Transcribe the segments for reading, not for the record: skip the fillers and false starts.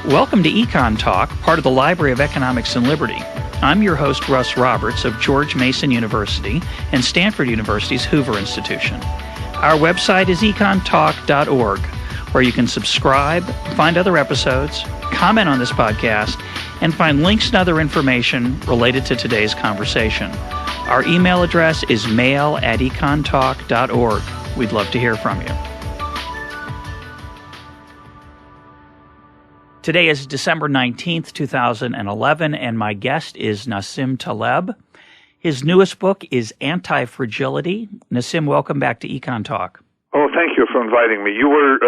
Welcome to Econ Talk, part of the Library of Economics and Liberty. I'm your host, Russ Roberts of George Mason University and Stanford University's Hoover Institution. Our website is econtalk.org, where you can subscribe, find other episodes, comment on this podcast, and find links and other information related to today's conversation. Our email address is mail@econtalk.org. We'd love to hear from you. Today is December 19th, 2011, and my guest is Nassim Taleb. His newest book is Antifragility. Nassim, welcome back to Econ Talk. Oh, thank you for inviting me. You were,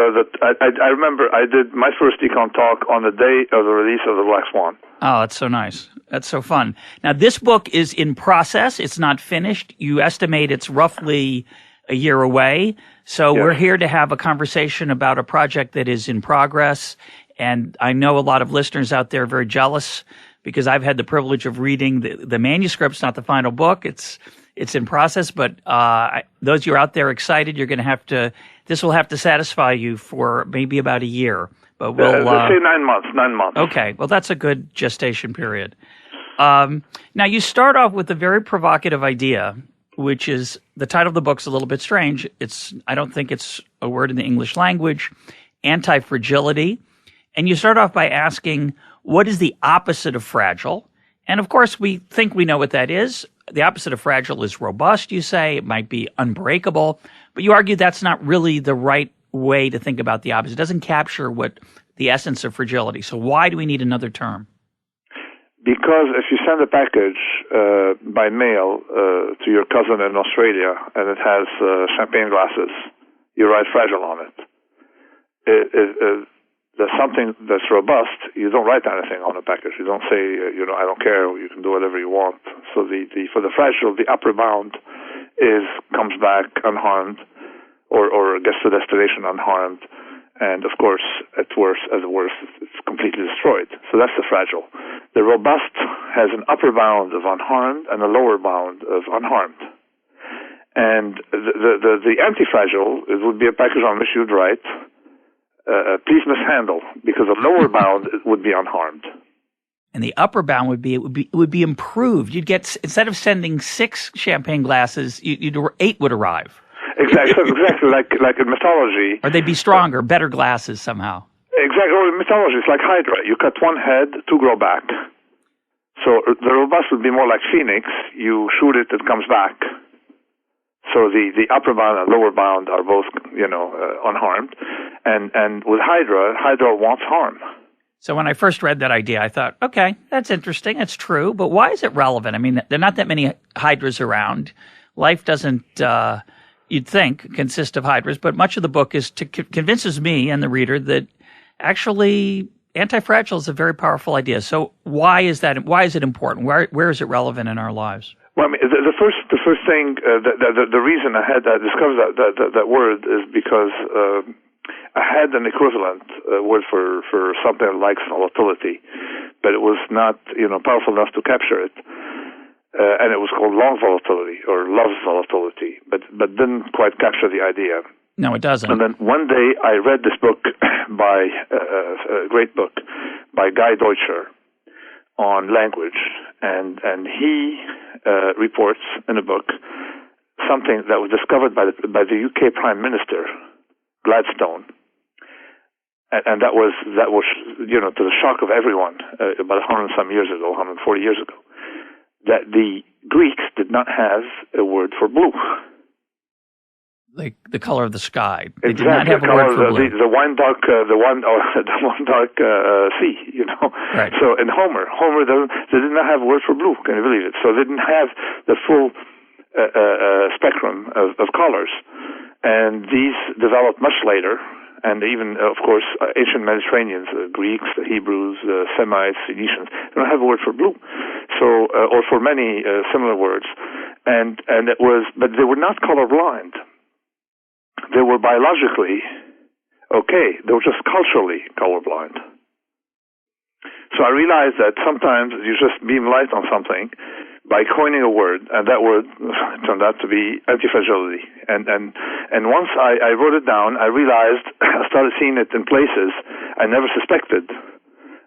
I remember I did my first Econ Talk on the day of the release of The Black Swan. Oh, that's so nice. That's so fun. Now, this book is in process. It's not finished. You estimate it's roughly a year away. So We're here to have a conversation about a project that is in progress. And I know a lot of listeners out there are very jealous because I've had the privilege of reading the manuscripts, not the final book. It's in process, but those of you out there excited, you're going to have to. This will have to satisfy you for maybe about a year. But we'll say 9 months. 9 months. Okay, well that's a good gestation period. Now you start off with a very provocative idea, which is the title of the book's a little bit strange. I don't think it's a word in the English language. Antifragility. And you start off by asking, what is the opposite of fragile? And of course, we think we know what that is. The opposite of fragile is robust, you say. It might be unbreakable. But you argue that's not really the right way to think about the opposite. It doesn't capture what the essence of fragility. So why do we need another term? Because if you send a package by mail to your cousin in Australia and it has champagne glasses, you write fragile on it. There's something that's robust, you don't write anything on a package. You don't say, I don't care, you can do whatever you want. So for the fragile, the upper bound comes back unharmed or gets to destination unharmed. And of course, at worst, it's completely destroyed. So that's the fragile. The robust has an upper bound of unharmed and a lower bound of unharmed. And the anti-fragile, it would be a package on which you'd write, please mishandle, because a lower bound would be unharmed. And the upper bound would be improved. You'd get, instead of sending 6 champagne glasses, 8 would arrive. Exactly like in mythology. Or they'd be stronger, better glasses somehow. Exactly. Or in mythology, it's like Hydra. You cut one head, 2 grow back. So the robust would be more like Phoenix. You shoot it, it comes back. So the upper bound and lower bound are both, unharmed. And with Hydra wants harm. So when I first read that idea, I thought, okay, that's interesting. That's true. But why is it relevant? I mean, there are not that many Hydras around. Life doesn't, you'd think, consist of Hydras. But much of the book convinces me and the reader that actually anti-fragile is a very powerful idea. So why is that? Why is it important? Where is it relevant in our lives? Well, I mean, the first thing, the reason I had discovered that word is because I had an equivalent word for something like volatility, but it was not powerful enough to capture it, and it was called long volatility or love volatility, but didn't quite capture the idea. No, it doesn't. And then one day I read this book by a great book by Guy Deutscher on language, and he reports in a book something that was discovered by the UK Prime Minister Gladstone, and that was to the shock of everyone about 140 years ago, that the Greeks did not have a word for blue. Like the color of the sky. They Exactly. did not have a word for blue. The wine dark sea, Right. So in Homer, they did not have a word for blue. Can you believe it? So they didn't have the full spectrum of colors. And these developed much later. And even, of course, ancient Mediterraneans, the Greeks, the Hebrews, the Semites, Phoenicians, they don't have a word for blue. So, or for many similar words. And it was, but they were not colorblind. They were biologically okay. They were just culturally colorblind. So I realized that sometimes you just beam light on something by coining a word, and that word turned out to be antifragility. And once I wrote it down, I realized I started seeing it in places I never suspected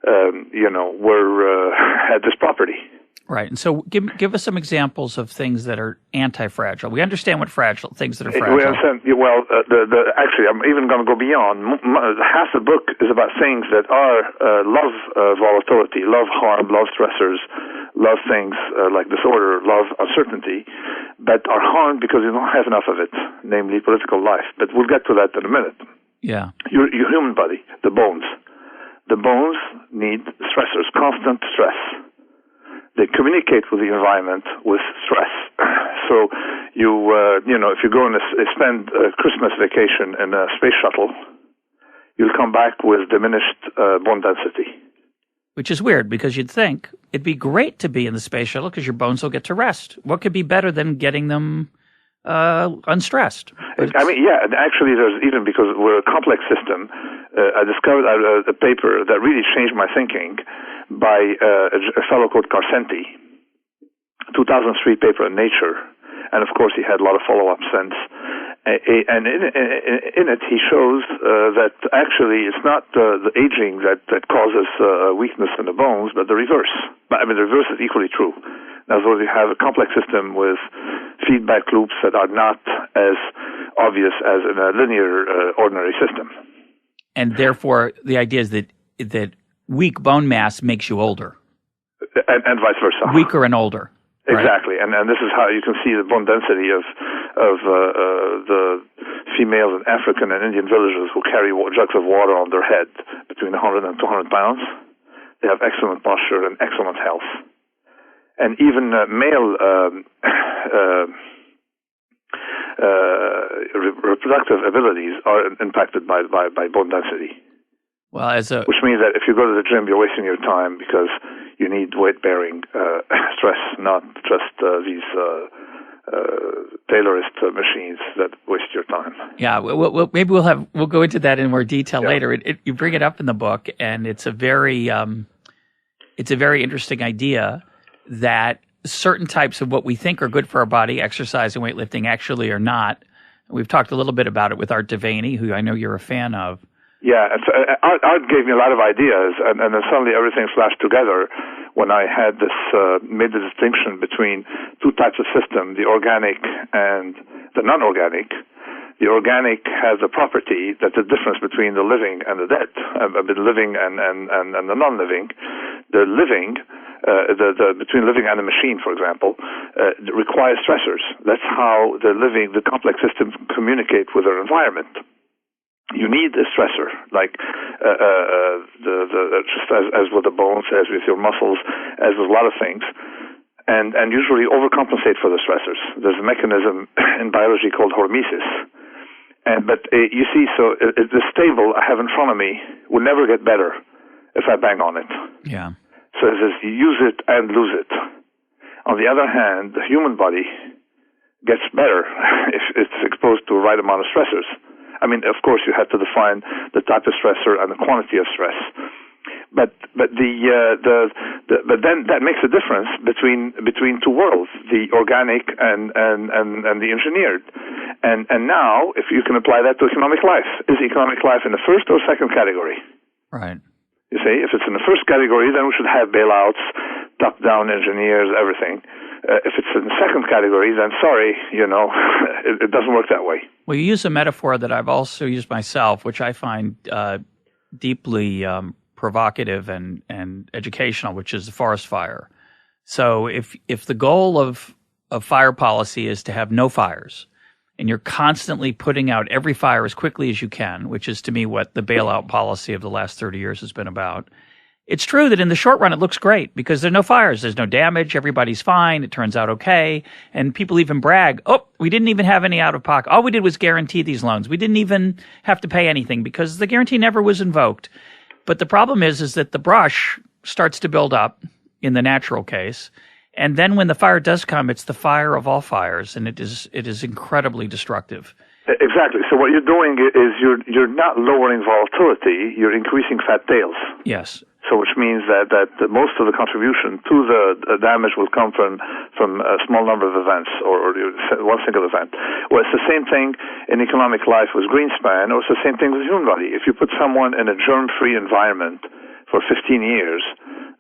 had this property. Right. And so give us some examples of things that are anti-fragile. We understand what things that are fragile. We understand, well, actually, I'm even going to go beyond. Half the book is about things that are love volatility, love harm, love stressors, love things like disorder, love uncertainty, but are harmed because you don't have enough of it, namely political life. But we'll get to that in a minute. Yeah. Your human body, the bones. The bones need stressors, constant stress. They communicate with the environment with stress. So if you go and spend a Christmas vacation in a space shuttle, you'll come back with diminished bone density. Which is weird, because you'd think it'd be great to be in the space shuttle because your bones will get to rest. What could be better than getting them unstressed? And actually there's even, because we're a complex system, I discovered a paper that really changed my thinking by a fellow called Carcenti, 2003 paper in Nature, and of course he had a lot of follow-up since. And in it he shows that actually it's not the aging that causes weakness in the bones, but the reverse. But the reverse is equally true. In other words, you have a complex system with feedback loops that are not as obvious as in a linear, ordinary system. And therefore, the idea is that weak bone mass makes you older. And vice versa. Weaker and older. Exactly. Right? And this is how you can see the bone density of the females in African and Indian villages who carry jugs of water on their head between 100 and 200 pounds. They have excellent posture and excellent health. And even male reproductive abilities are impacted by bone density. Well, which means that if you go to the gym, you're wasting your time because you need weight-bearing stress, not just these Taylorist machines that waste your time. Yeah, well, maybe we'll go into that in more detail later. You bring it up in the book, and it's a very interesting idea that certain types of what we think are good for our body, exercise and weightlifting, actually are not. We've talked a little bit about it with Art Devaney, who I know you're a fan of. Yeah, and so Art gave me a lot of ideas, and then suddenly everything flashed together when I had made the distinction between two types of system, the organic and the non-organic. The organic has a property that's the difference between the living and the dead, the living and the non-living. The living, between living and a machine, for example, requires stressors. That's how the complex systems communicate with their environment. You need a stressor, like just as with the bones, as with your muscles, as with a lot of things, and usually overcompensate for the stressors. There's a mechanism in biology called hormesis. But you see, so the stable I have in front of me will never get better if I bang on it. Yeah. So it says use it and lose it. On the other hand, the human body gets better if it's exposed to the right amount of stressors. Of course, you have to define the type of stressor and the quantity of stress. But then that makes a difference between two worlds, the organic and the engineered. And now, if you can apply that to economic life, is economic life in the first or second category? Right. You see, if it's in the first category, then we should have bailouts, top-down engineers, everything. If it's in the second category, then sorry, it doesn't work that way. Well, you use a metaphor that I've also used myself, which I find deeply provocative and educational, which is the forest fire. So if the goal of fire policy is to have no fires, and you're constantly putting out every fire as quickly as you can, which is to me what the bailout policy of the last 30 years has been about, it's true that in the short run it looks great because there are no fires, there's no damage, everybody's fine, it turns out okay, and people even brag, we didn't even have any out-of-pocket. All we did was guarantee these loans. We didn't even have to pay anything because the guarantee never was invoked. But the problem is that the brush starts to build up in the natural case, and then when the fire does come, it's the fire of all fires, and it is incredibly destructive. Exactly. So what you're doing is you're not lowering volatility, you're increasing fat tails. Yes. So which means that most of the contribution to the damage will come from a small number of events or one single event. Well, it's the same thing in economic life with Greenspan, or it's the same thing with the human body. If you put someone in a germ-free environment for 15 years,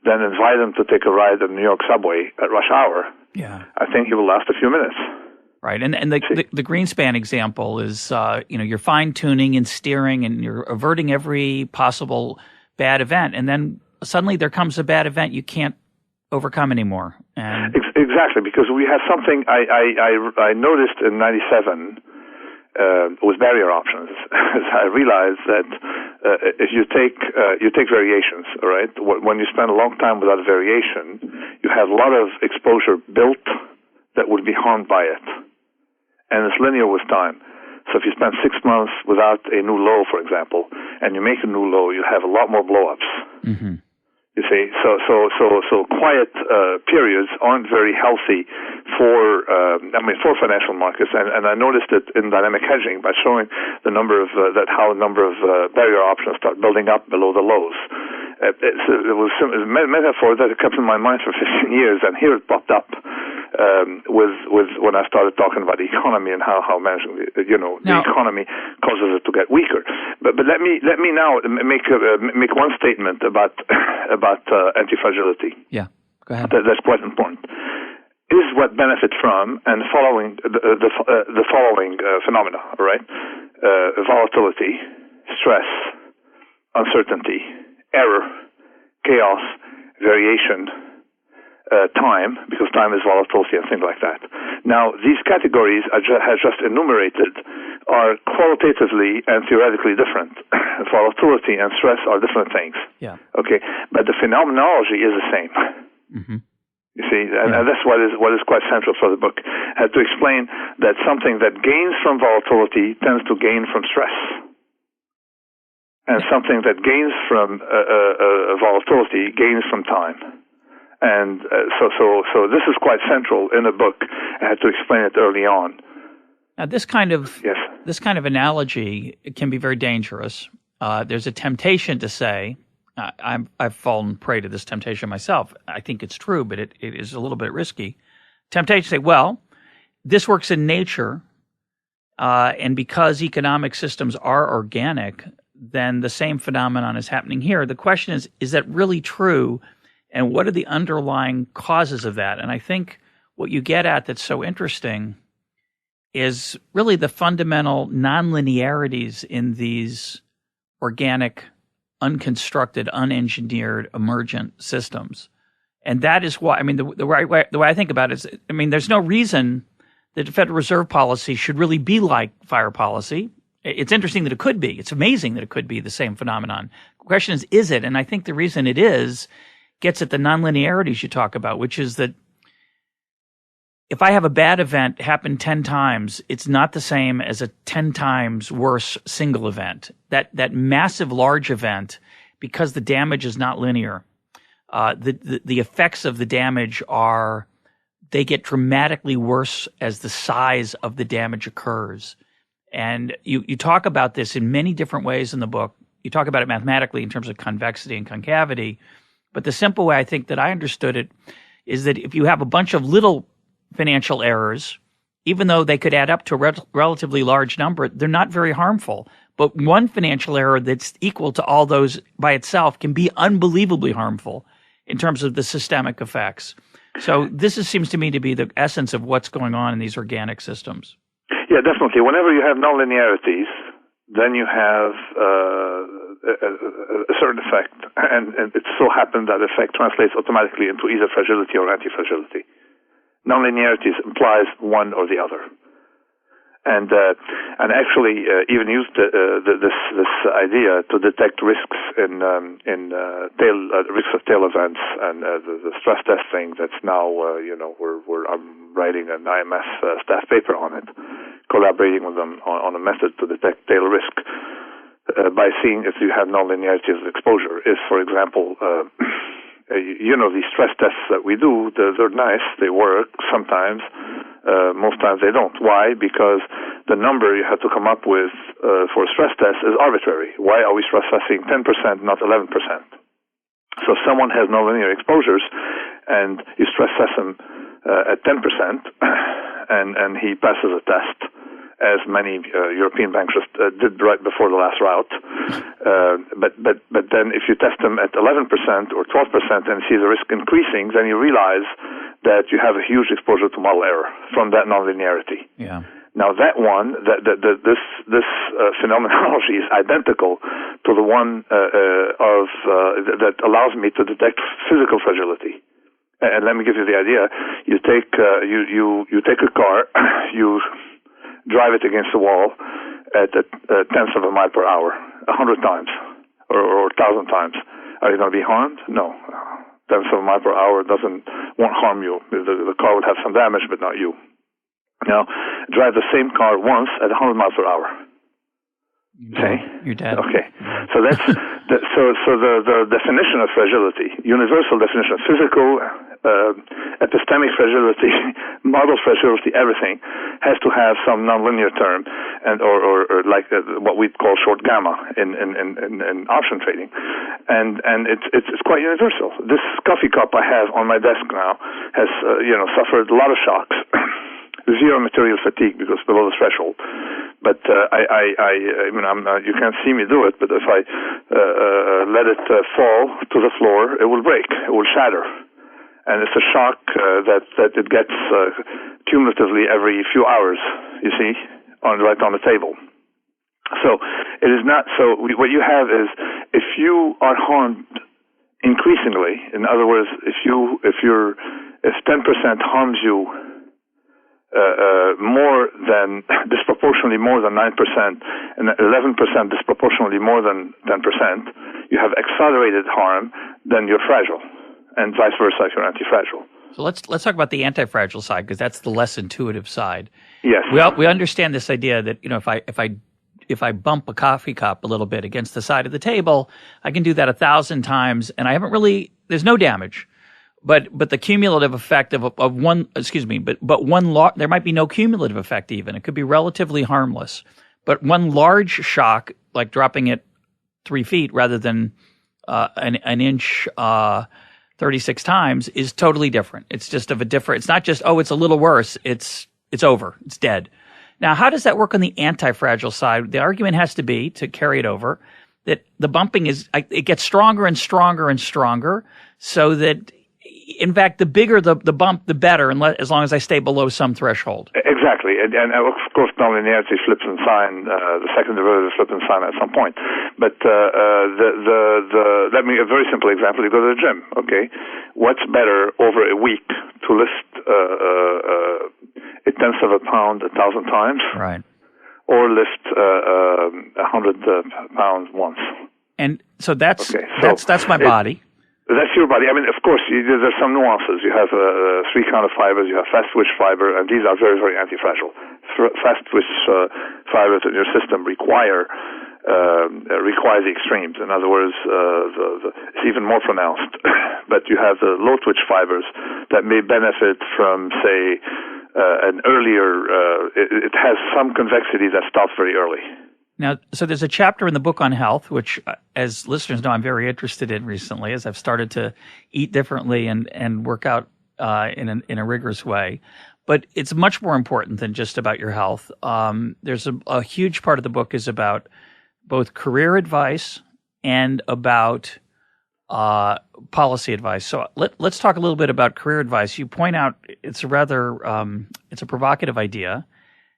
then invite him to take a ride in the New York subway at rush hour, I think he will last a few minutes. Right, and the Greenspan example is, you're fine-tuning and steering and you're averting every possible bad event, and then suddenly there comes a bad event you can't overcome anymore. And exactly, because we have something I noticed in '97 with barrier options. I realized that if you take variations, all right, when you spend a long time without a variation, you have a lot of exposure built that would be harmed by it. And it's linear with time. So if you spend 6 months without a new low, for example, and you make a new low, you have a lot more blow-ups. Mm-hmm. You see, so quiet periods aren't very healthy for financial markets, and I noticed it in dynamic hedging by showing the number of barrier options start building up below the lows. It was a metaphor that kept in my mind for 15 years, and here it popped up with when I started talking about the economy and how managing the economy causes it to get weaker. But let me now make one statement about antifragility. Yeah, go ahead. That's quite important. Is what benefit from and following the following phenomena, all right? Volatility, stress, uncertainty, error, chaos, variation, time, because time is volatility and things like that. Now, these categories I have just enumerated are qualitatively and theoretically different. Volatility and stress are different things. Yeah. Okay, but the phenomenology is the same. Mm-hmm. You see, and that's what is quite central for the book. I had to explain that something that gains from volatility tends to gain from stress. And something that gains from volatility gains from time. And so this is quite central in the book. I had to explain it early on. Now, this kind of analogy can be very dangerous. There's a temptation to say, I've fallen prey to this temptation myself. I think it's true, but it is a little bit risky. Temptation to say, well, this works in nature, and because economic systems are organic, then the same phenomenon is happening here. The question is that really true? And what are the underlying causes of that? And I think what you get at that's so interesting is really the fundamental nonlinearities in these organic, unconstructed, unengineered, emergent systems. And that is why, the way I think about it is, there's no reason that the Federal Reserve policy should really be like fire policy. It's interesting that it could be. It's amazing that it could be the same phenomenon. The question is it? And I think the reason it is gets at the nonlinearities you talk about, which is that if I have a bad event happen 10 times, it's not the same as a 10 times worse single event. That massive large event, because the damage is not linear, the effects of the damage they get dramatically worse as the size of the damage occurs. And you talk about this in many different ways in the book. You talk about it mathematically in terms of convexity and concavity. But the simple way I think that I understood it is that if you have a bunch of little financial errors, even though they could add up to a relatively large number, they're not very harmful. But one financial error that's equal to all those by itself can be unbelievably harmful in terms of the systemic effects. So this seems to me to be the essence of what's going on in these organic systems. Yeah, definitely. Whenever you have nonlinearities, then you have a certain effect, and it so happens that effect translates automatically into either fragility or antifragility. Nonlinearities implies one or the other, and actually even used this idea to detect risks in risks of tail events, and the stress test thing that's now I'm writing an IMF staff paper on it, collaborating with them on a method to detect tail risk by seeing if you have nonlinearities of exposure. Is, for example, these stress tests that we do, they're nice, they work sometimes, most times they don't. Why? Because the number you have to come up with for a stress test is arbitrary. Why are we stress testing 10%, not 11%? So if someone has nonlinear exposures and you stress test him at 10% and he passes a test, as many European banks did right before the last rout. But then if you test them at 11% or 12% and see the risk increasing, then you realize that you have a huge exposure to model error from that nonlinearity. Yeah. Now that one, this phenomenology is identical to the one that allows me to detect physical fragility. And let me give you the idea. You take you take a car, you drive it against the wall at a tenth of a mile per hour, 100 times or 1,000 times. Are you going to be harmed? No. Tenth of a mile per hour won't harm you. The car would have some damage, but not you. Now, drive the same car once at 100 miles per hour. Okay, you're dead. Okay, so that's the definition of fragility, universal definition, physical, epistemic fragility, model fragility, everything has to have some nonlinear term, and or like what we call short gamma in option trading, and it's quite universal. This coffee cup I have on my desk now has suffered a lot of shocks. Zero material fatigue because below the threshold, but you can't see me do it. But if I let it fall to the floor, it will break, it will shatter, and it's a shock that it gets cumulatively every few hours. You see, right on the table. So it is not. So what you have is if you are harmed increasingly. In other words, if 10% harms you. Disproportionately more than 9%, and 11% disproportionately more than 10%, you have accelerated harm, then you're fragile, and vice versa if you're anti-fragile. So let's talk about the anti-fragile side, because that's the less intuitive side. Yes. We understand this idea that if I bump a coffee cup a little bit against the side of the table, I can do that 1,000 times, and there's no damage. But the cumulative effect of one, there might be no cumulative effect even. It could be relatively harmless. But one large shock, like dropping it 3 feet rather than an inch 36 times, is totally different. It's just it's not just, it's a little worse. It's over. It's dead. Now, how does that work on the anti-fragile side? The argument has to be, to carry it over, that the bumping it gets stronger and stronger and stronger, so that in fact, the bigger the bump, the better, as long as I stay below some threshold. Exactly. And of course, nonlinearity flips in sign, the second derivative flips in sign at some point. But let me a very simple example. You go to the gym, okay? What's better over a week to lift a tenth of a pound 1,000 times? Right. Or lift 100 pounds once? And so that's my body. That's your body. I mean, of course, there's some nuances. You have 3 kind of fibers. You have fast-twitch fiber, and these are very, very anti-fragile. Fast-twitch fibers in your system require the extremes. In other words, it's even more pronounced. But you have the low-twitch fibers that may benefit from, say, an earlier. It has some convexity that stops very early. Now, so there's a chapter in the book on health, which, as listeners know, I'm very interested in recently, as I've started to eat differently and work out in a rigorous way. But it's much more important than just about your health. There's a huge part of the book is about both career advice and about policy advice. So let's talk a little bit about career advice. You point out it's a provocative idea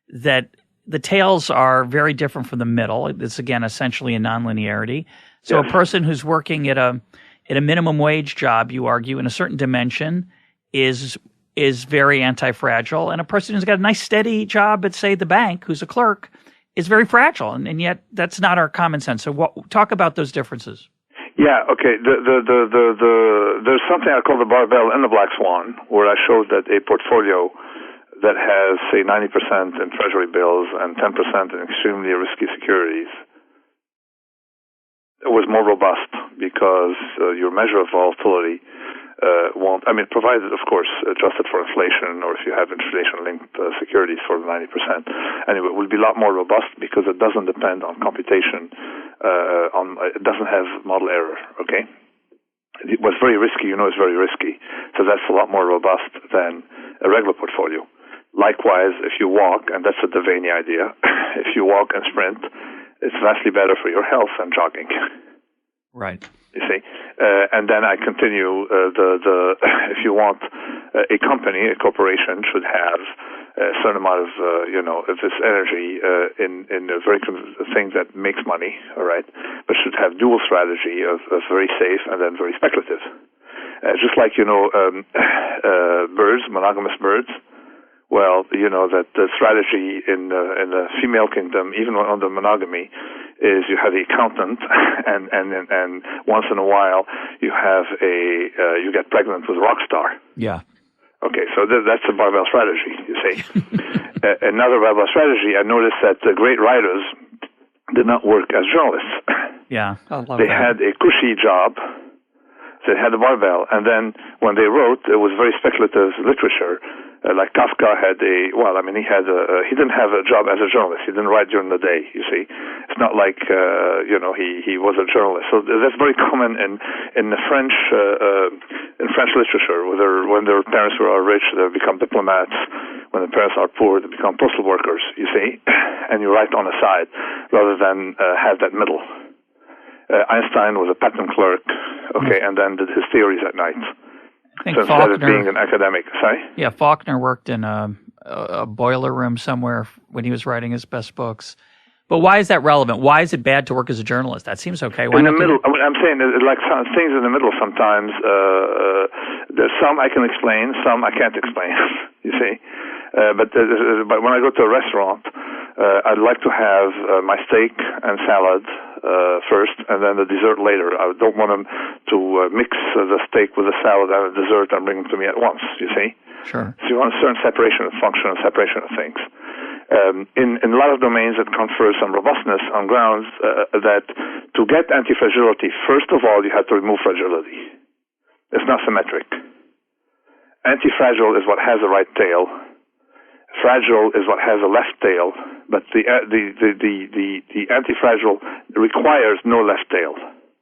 that the tails are very different from the middle. It's, again, essentially a nonlinearity. So yes. A person who's working at a minimum wage job, you argue, in a certain dimension is very anti-fragile. And a person who's got a nice steady job at, say, the bank, who's a clerk, is very fragile. And yet that's not our common sense. So talk about those differences. Yeah, okay. There's something I call the barbell and the black swan, where I showed that a portfolio that has, say, 90% in treasury bills and 10% in extremely risky securities, it was more robust because your measure of volatility provided, of course, adjusted for inflation, or if you have inflation-linked securities for 90%. Anyway, it will be a lot more robust because it doesn't depend on computation. It doesn't have model error, okay? It was very risky, it's very risky. So that's a lot more robust than a regular portfolio. likewise, if you walk, and that's a Devaney idea, if you walk and sprint, it's vastly better for your health than jogging. Right. You see, and then I continue if you want, a company, a corporation should have a certain amount of of this energy in a very thing that makes money, all right, but should have dual strategy of very safe and then very speculative. Just like birds, monogamous birds. Well, you know that the strategy in the female kingdom, even under monogamy, is you have the accountant, and once in a while you have you get pregnant with a rock star. Yeah. Okay, so that's a barbell strategy. You see, another barbell strategy. I noticed that the great writers did not work as journalists. Yeah, I love they that. had a cushy job. They had a barbell, and then when they wrote, it was very speculative literature. Like Kafka had he didn't have a job as a journalist. He didn't write during the day. You see, it's not like he was a journalist. So that's very common in the French literature. When their parents are rich, they become diplomats. When the parents are poor, they become postal workers. You see, and you write on the side rather than have that middle. Einstein was a patent clerk, and then did his theories at night. I think so instead of being an academic, sorry? Yeah, Faulkner worked in a boiler room somewhere when he was writing his best books. But why is that relevant? Why is it bad to work as a journalist? That seems okay. Why in the middle, I'm saying like some things in the middle sometimes. There's some I can explain, some I can't explain. You see, but when I go to a restaurant, I'd like to have my steak and salad first, and then the dessert later. I don't want them to mix the steak with the salad and the dessert and bring them to me at once. You see? Sure. So you want a certain separation of function and separation of things. In a lot of domains, it confers some robustness on grounds that to get antifragility, first of all, you have to remove fragility. It's not symmetric. Antifragile is what has a right tail. Fragile is what has a left tail, but the antifragile requires no left tail.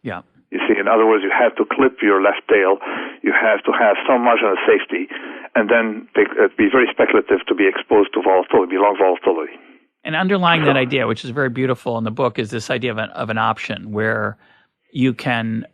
Yeah. You see, in other words, you have to clip your left tail. You have to have some margin of safety, and then be very speculative to be exposed to volatility, long volatility. And underlying that idea, which is very beautiful in the book, is this idea of an option where you can,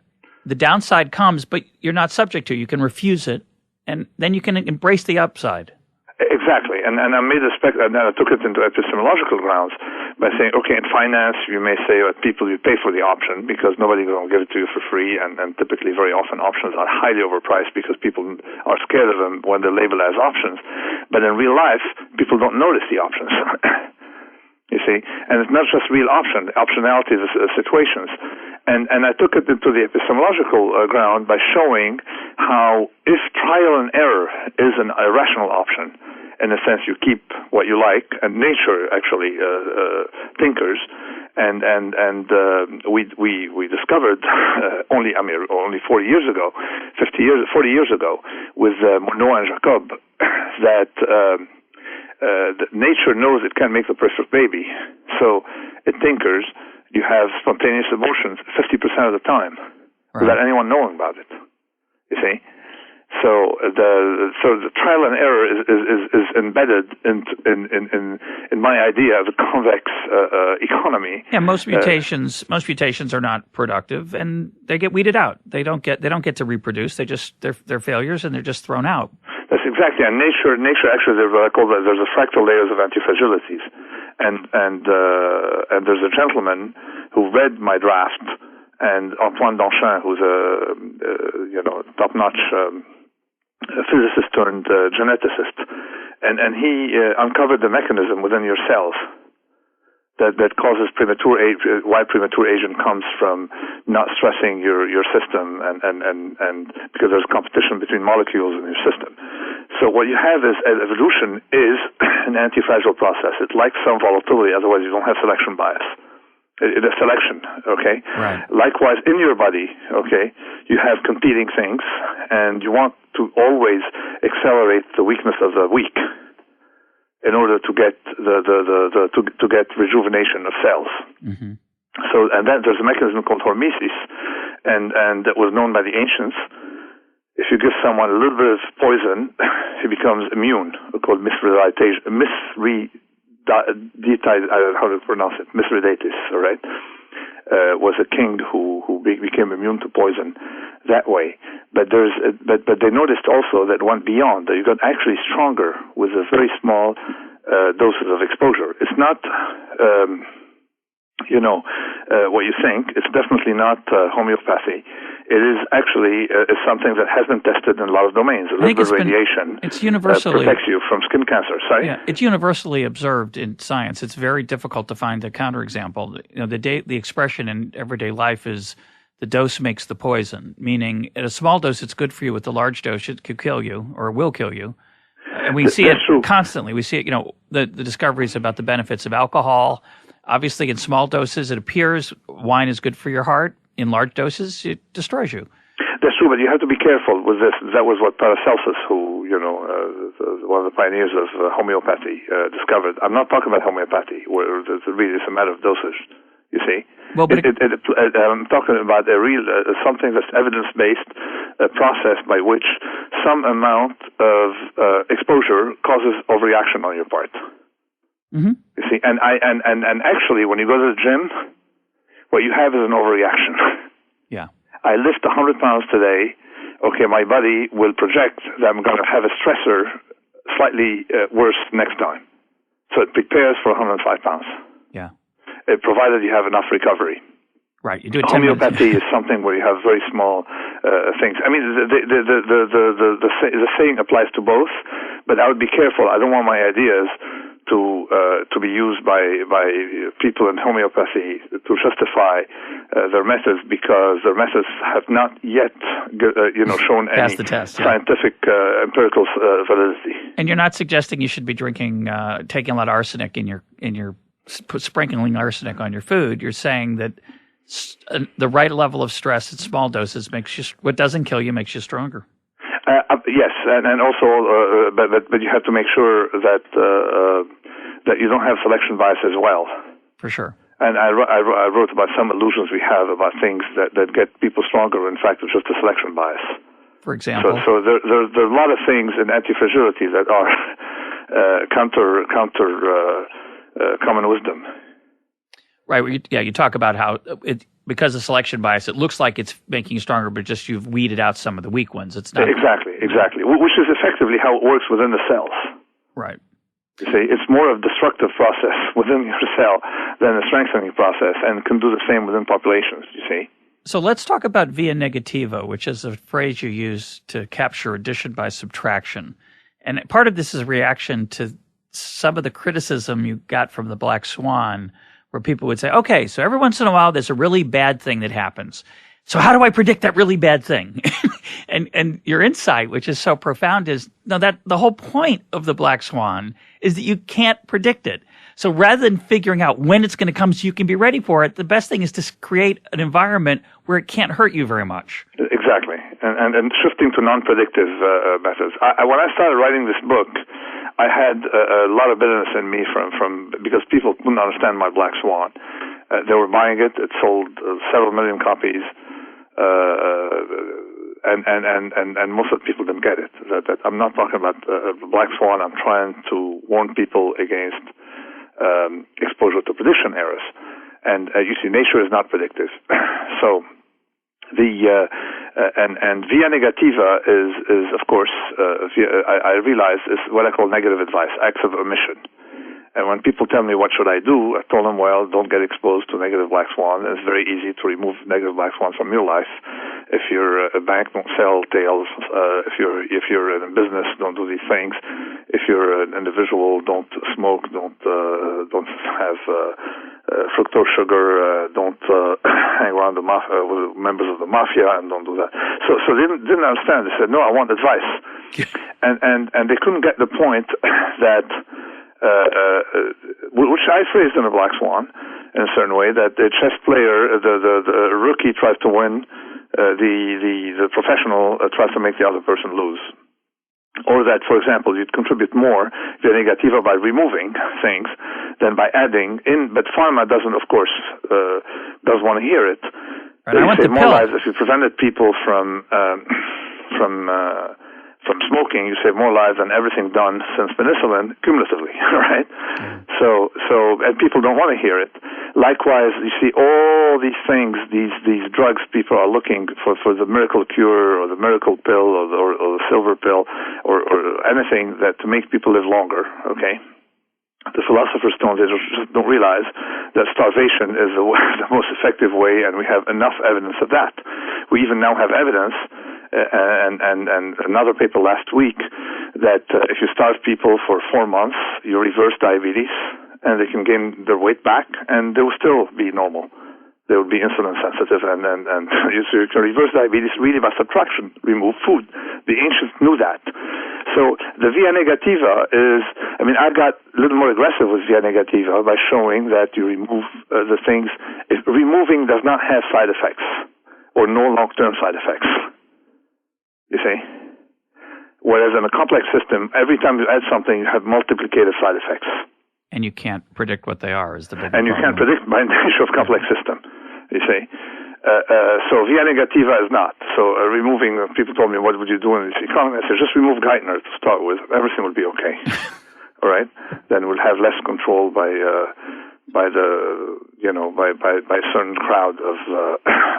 the downside comes, but you're not subject to it. You can refuse it, and then you can embrace the upside. Exactly, and I made and then I took it into epistemological grounds by saying, okay, in finance, you may say that people, you pay for the option because nobody's going to give it to you for free, and typically very often options are highly overpriced because people are scared of them when they're labeled as options. But in real life, people don't notice the options. You see, and it's not just real optionality is situations. And I took it into the epistemological ground by showing how if trial and error is an irrational option, in a sense you keep what you like, and nature actually tinkers, and we discovered only 40 years ago with Monod and Jacob that nature knows it can make the perfect baby, so it tinkers. You have spontaneous abortions 50% of the time, right, without anyone knowing about it. You see, so the trial and error is embedded in my idea of a convex economy. Yeah, most mutations are not productive, and they get weeded out. They don't get to reproduce. They're failures, and they're just thrown out. That's exactly. And nature actually, there's a fractal layers of antifragilities. And there's a gentleman who read my draft, and Antoine Danchin, who's a top-notch physicist turned geneticist, and he uncovered the mechanism within your cells that causes premature age. Why premature aging comes from not stressing your system, and because there's competition between molecules in your system. So what you have is evolution is an anti-fragile process. It likes some volatility, otherwise you don't have selection bias. It is selection, okay? Right. Likewise, in your body, okay, you have competing things, and you want to always accelerate the weakness of the weak in order to get to get rejuvenation of cells. Mm-hmm. So, and then there's a mechanism called hormesis, and that was known by the ancients. if you give someone a little bit of poison, he becomes immune, called misredatation. I don't know how to pronounce it. Misredatus, all right? Was a king who became immune to poison that way. But they noticed also that went beyond, that you got actually stronger with a very small doses of exposure. It's not, what you think. It's definitely not homeopathy. It is actually something that has been tested in a lot of domains. A little bit of radiation it's universally protects you from skin cancer. Sorry? Yeah, it's universally observed in science. It's very difficult to find a counterexample. The expression in everyday life is the dose makes the poison, meaning at a small dose it's good for you. With the large dose it could kill you or will kill you. And we see it constantly. We see it, the discoveries about the benefits of alcohol. Obviously, in small doses, it appears wine is good for your heart. In large doses, it destroys you. That's true, but you have to be careful with this. That was what Paracelsus, who, one of the pioneers of homeopathy, discovered. I'm not talking about homeopathy, where really it's a matter of dosage, you see. Well, but I'm talking about a real something that's evidence-based process by which some amount of exposure causes overreaction on your part. Mm-hmm. You see, and actually, when you go to the gym, what you have is an overreaction. Yeah. I lift 100 pounds today. Okay, my body will project that I'm going to have a stressor slightly worse next time. So it prepares for 105 pounds. Yeah. Provided you have enough recovery. Right. You do it 10 minutes. Homeopathy is something where you have very small things. I mean, the saying applies to both, but I would be careful. I don't want my ideas to be used by people in homeopathy to justify their methods, because their methods have not yet shown any scientific empirical validity. And you're not suggesting you should be drinking, taking a lot of arsenic in your sprinkling arsenic on your food. You're saying that the right level of stress at small doses makes you, what doesn't kill you makes you stronger. Yes, and also, but you have to make sure that you don't have selection bias as well. For sure. And I wrote about some illusions we have about things that get people stronger. In fact, it's just a selection bias. For example. So there are a lot of things in antifragility that are counter common wisdom. Right. You talk about how because of selection bias, it looks like it's making you stronger, but just you've weeded out some of the weak ones. It's not exactly, which is effectively how it works within the cells. Right. You see, it's more of a destructive process within your cell than a strengthening process, and can do the same within populations. You see. So let's talk about via negativa, which is a phrase you use to capture addition by subtraction, and part of this is a reaction to some of the criticism you got from the Black Swan, where people would say, okay, so every once in a while there's a really bad thing that happens. So how do I predict that really bad thing? and your insight, which is so profound, is that the whole point of the Black Swan is that you can't predict it. So rather than figuring out when it's going to come so you can be ready for it, the best thing is to create an environment where it can't hurt you very much. Exactly. And shifting to non-predictive methods. When I started writing this book, I had a lot of bitterness in me from because people couldn't understand my Black Swan. They were buying it. It sold several million copies, and most of the people didn't get it. That I'm not talking about Black Swan. I'm trying to warn people against exposure to prediction errors. And you see, nature is not predictive. So and via negativa is of course I realize is what I call negative advice, acts of omission. And when people tell me what should I do, I told them, well, don't get exposed to negative black swan. It's very easy to remove negative black swans from your life. If you're a bank, don't sell tails. If you're in a business, don't do these things. If you're an individual, don't smoke. Don't have fructose sugar. Don't hang around with members of the mafia, and don't do that. So they didn't understand. They said, no, I want advice, and they couldn't get the point that. Which I phrased in a Black Swan in a certain way, that the chess player, the rookie tries to win, the professional tries to make the other person lose. Or that, for example, you'd contribute more via negativa by removing things than by adding in. But pharma doesn't, of course, does want to hear it. Right, I want save the more pill. lives if you prevented people from from smoking, you save more lives than everything done since penicillin cumulatively, right? So and people don't want to hear it. Likewise, you see all these things, these drugs people are looking for the miracle cure or the miracle pill or the silver pill or anything that to make people live longer, okay? The philosophers just don't realize that starvation is the most effective way, and we have enough evidence of that. We even now have evidence, and another paper last week, that if you starve people for 4 months, you reverse diabetes, and they can gain their weight back, and they will still be normal. They will be insulin sensitive, and you can reverse diabetes really by subtraction, remove food. The ancients knew that. So the via negativa is, I got a little more aggressive with via negativa by showing that you remove the things. Removing does not have side effects or no long-term side effects. You see? Whereas in a complex system, every time you add something, you have multiplicative side effects. And you can't predict what they are, is the big And you can't predict by nature of complex system, you see. So via negativa is not. So removing, people told me, what would you do in this economy? I said, just remove Geithner to start with. Everything will be okay. All right? Then we'll have less control by a certain crowd of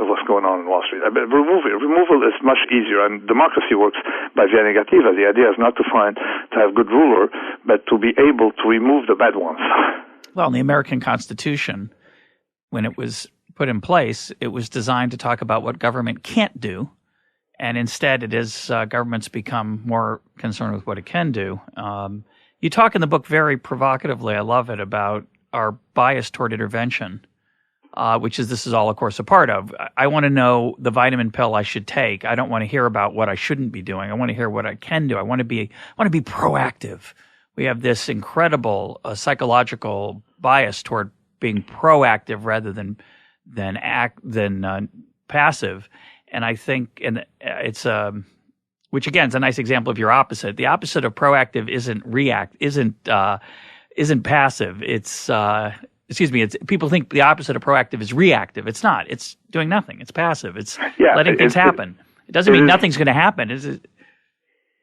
what's going on in Wall Street. But removal is much easier, and democracy works by via negativa. The idea is not to have good ruler, but to be able to remove the bad ones. Well, in the American Constitution, when it was put in place, it was designed to talk about what government can't do, and instead it is governments become more concerned with what it can do. You talk in the book very provocatively, I love it, about our bias toward intervention, which this is all, of course, a part of. I want to know the vitamin pill I should take. I don't want to hear about what I shouldn't be doing. I want to hear what I can do. I want to be proactive. We have this incredible psychological bias toward being proactive rather than passive. And I think, and it's which again is a nice example of your opposite. The opposite of proactive isn't passive. It's people think the opposite of proactive is reactive. It's not. It's doing nothing. It's passive. It's letting things happen. It doesn't mean nothing's going to happen.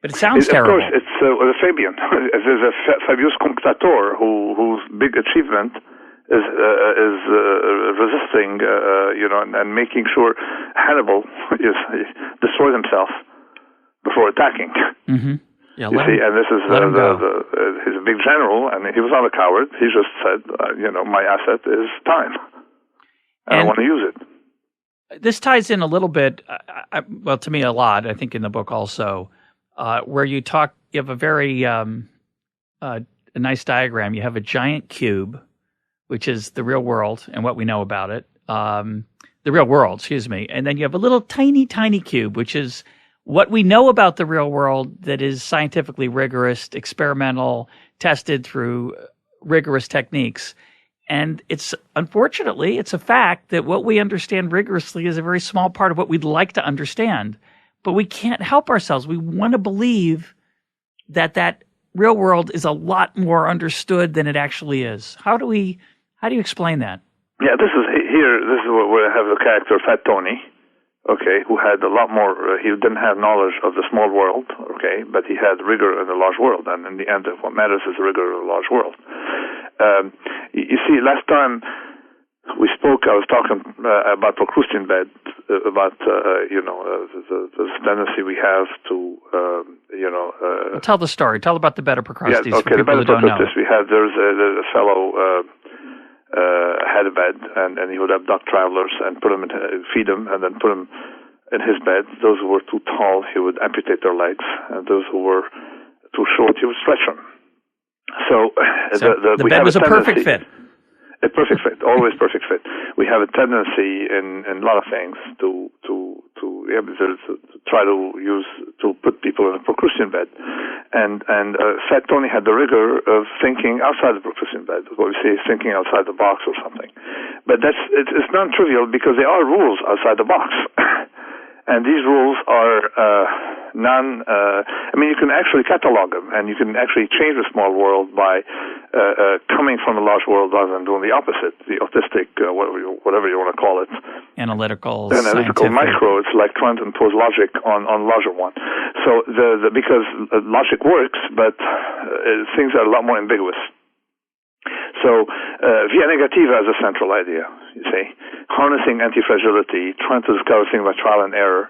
But it sounds terrible. Of course, it's a Fabian. There's a Fabius Cunctator whose big achievement is resisting, and making sure Hannibal destroys himself before attacking. Mm-hmm. Yeah, you see, and this is he's a big general, and he was not a coward. He just said, my asset is time, and I want to use it. This ties in a little bit, to me a lot, I think in the book also, where you have a very a nice diagram. You have a giant cube, which is the real world and what we know about it, the real world, and then you have a little tiny, tiny cube, which is what we know about the real world that is scientifically rigorous, experimental, tested through rigorous techniques. And unfortunately, it's a fact that what we understand rigorously is a very small part of what we'd like to understand. But we can't help ourselves. We want to believe that real world is a lot more understood than it actually is. How do you explain that? Yeah, this is where I have the character Fat Tony. Okay, who had a lot more, he didn't have knowledge of the small world, okay, but he had rigor in the large world, and in the end, what matters is the rigor of the large world. You see, last time we spoke, I was talking about Procrustean bed, about, the tendency we have to, well, tell the story. Tell about the bed of Procrustes. Yeah, okay, the bed of Procrustes we had, there's a fellow had a bed, and he would abduct travelers and feed them, and then put them in his bed. Those who were too tall, he would amputate their legs, and those who were too short, he would stretch them. So the bed was a perfect fit. A perfect fit, always perfect fit. We have a tendency in a lot of things to try to put people in a Procrustean bed, and Fat Tony had the rigor of thinking outside the Procrustean bed. What we say is thinking outside the box or something. But it's non-trivial because there are rules outside the box, and these rules are you can actually catalog them, and you can actually change the small world by coming from a large world rather than doing the opposite, the autistic, whatever you want to call it. Analytical micro. It's like trying to impose logic on larger one. So because logic works, but things are a lot more ambiguous. So via negativa is a central idea, you see. Harnessing antifragility, trying to discover things by trial and error,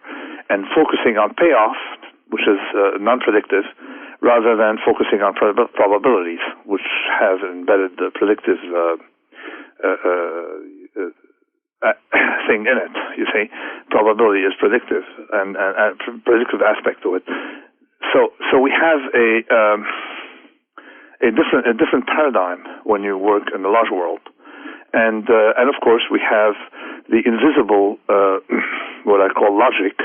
and focusing on payoff, which is non-predictive, rather than focusing on probabilities, which have embedded the predictive thing in it, you see. Probability is predictive, and predictive aspect to it. So we have a different paradigm when you work in the large world, and of course we have the invisible what I call logic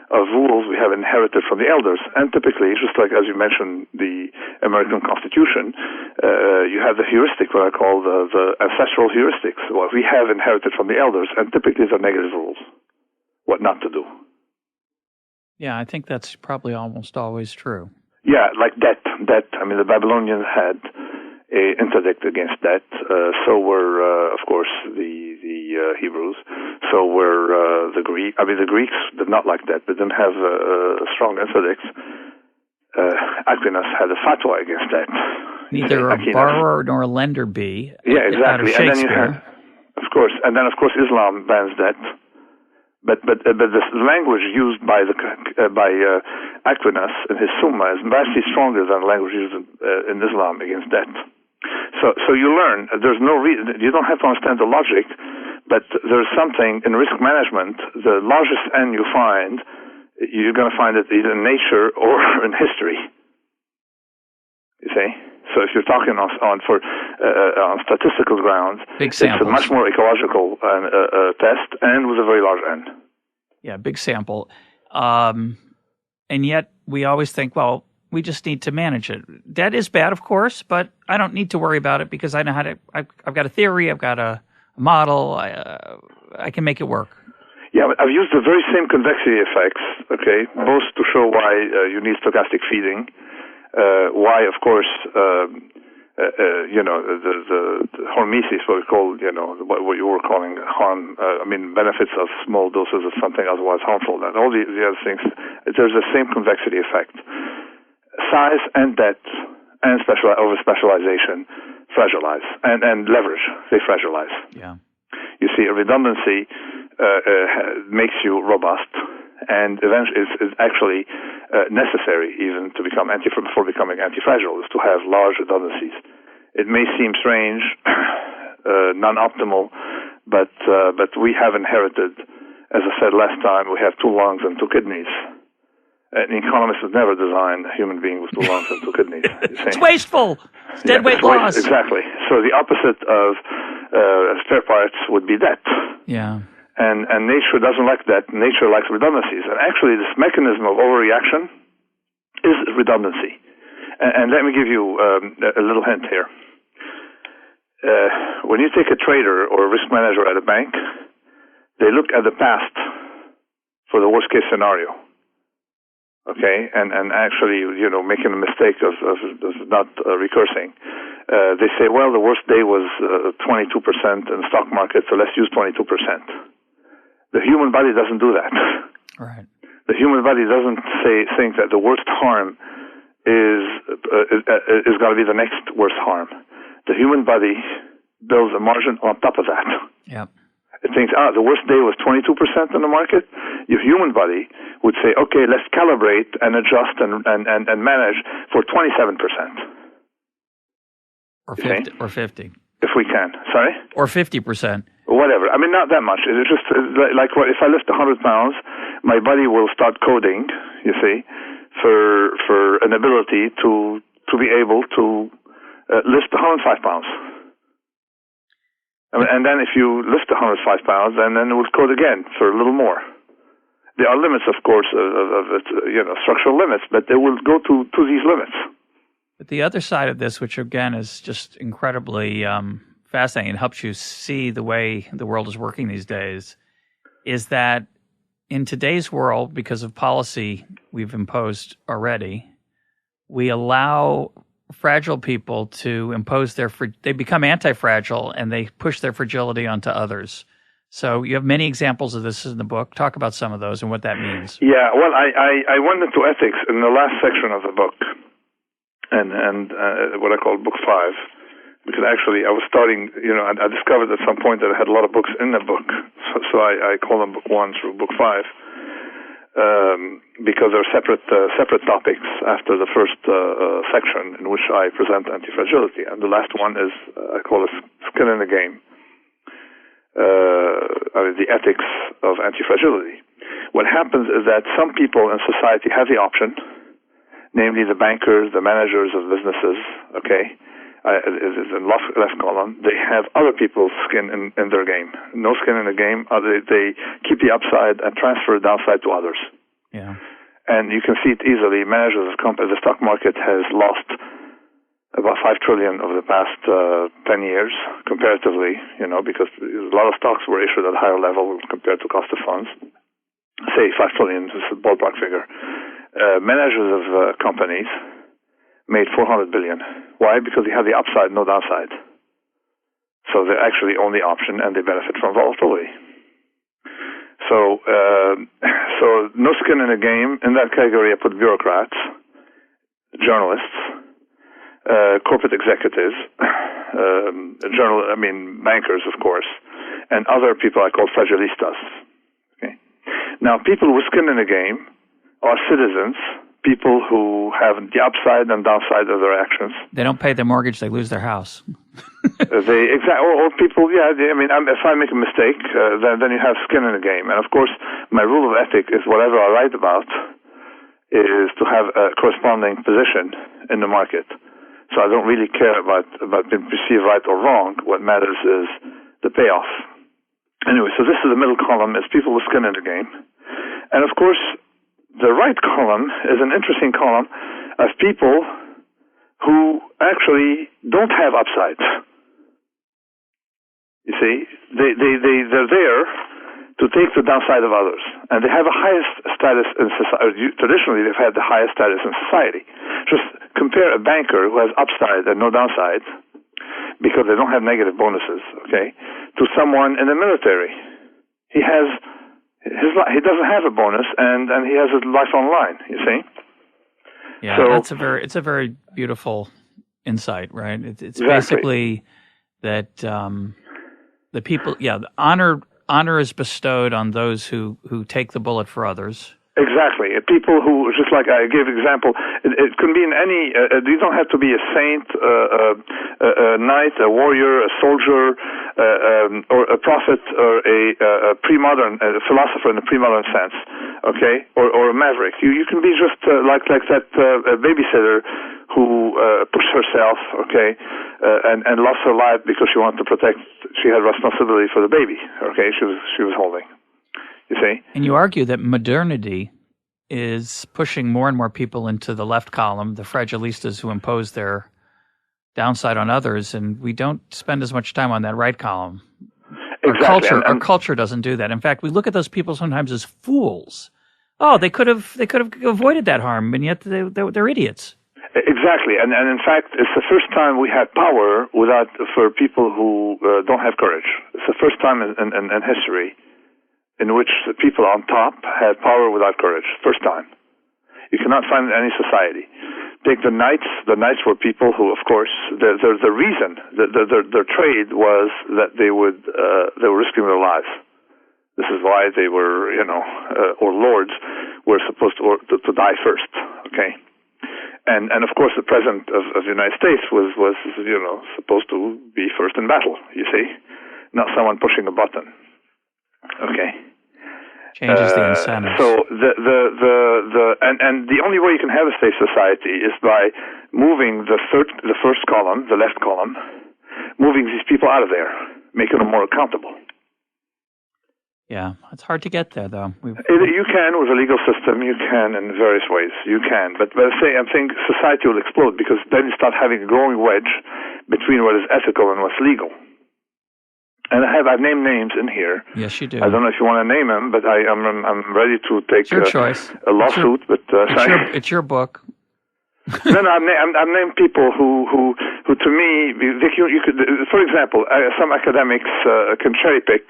of rules we have inherited from the elders. And typically, just like as you mentioned the American Constitution, you have the heuristic, what I call the ancestral heuristics, what we have inherited from the elders, and typically they're negative rules, what not to do. Yeah, I think that's probably almost always true. Yeah, like debt. I mean, the Babylonians had a interdict against debt. So were, of course, the Hebrews. So were the Greeks. I mean, the Greeks did not like that. They didn't have a strong interdict. Aquinas had a fatwa against that. Neither a borrower nor a lender be. Yeah, exactly. And then you have, of course, Islam bans that. But the language used by Aquinas in his Summa is vastly stronger than the language used in Islam against that. So you learn there's no reason, you don't have to understand the logic, but there's something in risk management. The largest end you find, you're going to find it either in nature or in history. You see. So if you're talking on statistical grounds, it's a much more ecological test and with a very large N. Yeah, big sample. And yet we always think, well, we just need to manage it. Debt is bad, of course, but I don't need to worry about it because I know how to. I've got a theory. I've got a model. I can make it work. Yeah, I've used the very same convexity effects, okay, both to show why you need stochastic feeding. Why, of course, the hormesis, what we call, what you were calling harm, benefits of small doses of something otherwise harmful, and all the other things, there's the same convexity effect. Size and debt and over-specialization fragilize, and leverage, they fragilize. Yeah. You see, a redundancy makes you robust, and eventually is actually necessary even to become before becoming antifragile, is to have large redundancies. It may seem strange, non-optimal, but we have inherited, as I said last time, we have 2 lungs and 2 kidneys. An economist would never design a human being with 2 lungs and 2 kidneys. It's wasteful. It's dead weight loss. Exactly. So the opposite of spare parts would be debt. Yeah. And nature doesn't like that. Nature likes redundancies. And actually, this mechanism of overreaction is redundancy. And let me give you a little hint here. When you take a trader or a risk manager at a bank, they look at the past for the worst case scenario. Okay, and actually, making a mistake of not recursing. They say, well, the worst day was 22% in the stock market, so let's use 22%. The human body doesn't do that. Right. The human body doesn't think that the worst harm is going to be the next worst harm. The human body builds a margin on top of that. Yep. It thinks, the worst day was 22% in the market. Your human body would say, okay, let's calibrate and adjust and manage for 27%. Or 50. If we can. Sorry? Or 50%. Whatever. Not that much. It's just like if I lift 100 pounds, my body will start coding, you see, for an ability to be able to lift 105 pounds. And then if you lift 105 pounds, then it will code again for a little more. There are limits, of course, of structural limits, but they will go to these limits. But the other side of this, which again is just incredibly fascinating and helps you see the way the world is working these days, is that in today's world, because of policy we've imposed already, we allow fragile people to impose they become anti-fragile and they push their fragility onto others. So you have many examples of this in the book. Talk about some of those and what that means. Yeah, well, I went into ethics in the last section of the book, and what I call book 5, because actually I was starting, I discovered at some point that I had a lot of books in the book, so I call them book 1 through book 5. Because they're separate topics after the first section in which I present antifragility, and the last one is I call it skin in the game. The ethics of antifragility. What happens is that some people in society have the option, namely the bankers, the managers of businesses. Okay, is in left column. They have other people's skin in their game. No skin in the game. They keep the upside and transfer the downside to others. Yeah. And you can see it easily. Managers of companies, the stock market has lost about $5 trillion over the past 10 years, comparatively, because a lot of stocks were issued at a higher level compared to cost of funds. Say $5 trillion is a ballpark figure. Managers of companies made $400 billion. Why? Because they have the upside, no downside. So they're actually only option, and they benefit from volatility. So no skin in the game. In that category, I put bureaucrats, journalists, corporate executives, bankers, of course, and other people I call fragilistas. Okay. Now, people with skin in the game are citizens, people who have the upside and downside of their actions. They don't pay their mortgage; they lose their house. Or people, if I make a mistake, then you have skin in the game. And of course, my rule of ethic is whatever I write about is to have a corresponding position in the market. So I don't really care about being perceived right or wrong. What matters is the payoff. Anyway, so this is the middle column, is people with skin in the game. And of course, the right column is an interesting column of people who actually don't have upside. You see, they're there to take the downside of others, and they have the highest status in society. Traditionally, they've had the highest status in society. Just compare a banker who has upside and no downside, because they don't have negative bonuses, okay, to someone in the military. He doesn't have a bonus, and he has his life on line. You see. Yeah, so, it's a very beautiful insight, right? It's exactly. Basically that the people, the honor is bestowed on those who take the bullet for others. Exactly. People who, just like I gave example, it can be in any, you don't have to be a saint, a knight, a warrior, a soldier, or a prophet, or a pre-modern philosopher in the pre-modern sense, okay, or a maverick. You can be just like that babysitter who pushed herself, okay, and lost her life because she wanted to protect, she had responsibility for the baby, okay, she was holding. You see? And you argue that modernity is pushing more and more people into the left column, the fragilistas who impose their downside on others, and we don't spend as much time on that right column. Exactly. Our culture doesn't do that. In fact, we look at those people sometimes as fools. Oh, they could have avoided that harm, and yet they're idiots. Exactly, and in fact, it's the first time we had power for people who don't have courage. It's the first time in history in which the people on top had power without courage. First time. You cannot find it in any society. Take the knights. The knights were people who, of course, the reason, their trade was that they were risking their lives. This is why they were, or lords were supposed to die first. Okay, and of course the president of the United States was supposed to be first in battle. You see, not someone pushing a button. Okay. Changes the incentive. So the only way you can have a safe society is by moving the first column, the left column, moving these people out of there, making them more accountable. Yeah, it's hard to get there, though. You can with a legal system. You can in various ways. You can, but I'm saying society will explode because then you start having a growing wedge between what is ethical and what's legal. And I've named names in here. Yes, you do. I don't know if you want to name them, but I'm ready to take it's your choice. A lawsuit. It's your book. No, I've named people who to me, you could, for example, some academics can cherry pick.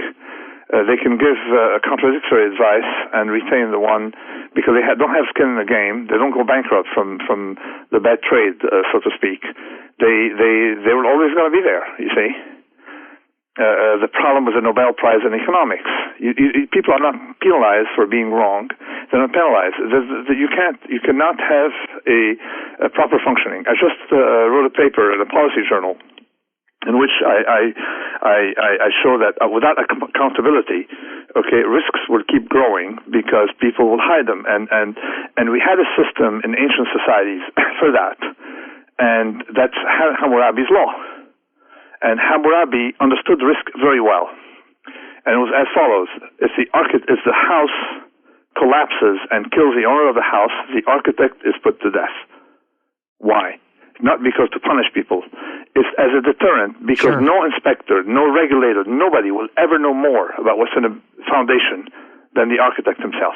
They can give contradictory advice and retain the one because they don't have skin in the game. They don't go bankrupt from the bad trade, so to speak. They were always going to be there. You see. The problem with the Nobel Prize in economics. People are not penalized for being wrong. They're not penalized. You cannot have a proper functioning. I just wrote a paper in a policy journal in which I show that without accountability, risks will keep growing because people will hide them. And we had a system in ancient societies for that. And that's Hammurabi's law. And Hammurabi understood risk very well. And it was as follows. If the house collapses and kills the owner of the house, the architect is put to death. Why? Not because to punish people. It's as a deterrent because no inspector, no regulator, nobody will ever know more about what's in a foundation than the architect himself.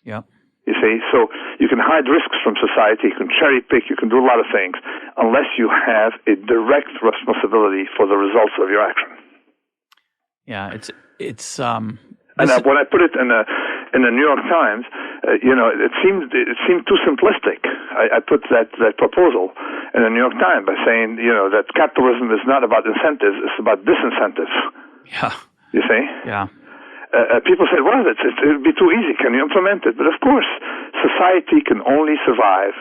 Yeah. You see, so you can hide risks from society, you can cherry pick, you can do a lot of things, unless you have a direct responsibility for the results of your action. Yeah, it's. And when I put it in the New York Times, it seemed too simplistic. I put that proposal in the New York Times by saying, that capitalism is not about incentives; it's about disincentives. Yeah. You see? Yeah. People said, well, it would be too easy. Can you implement it? But of course, society can only survive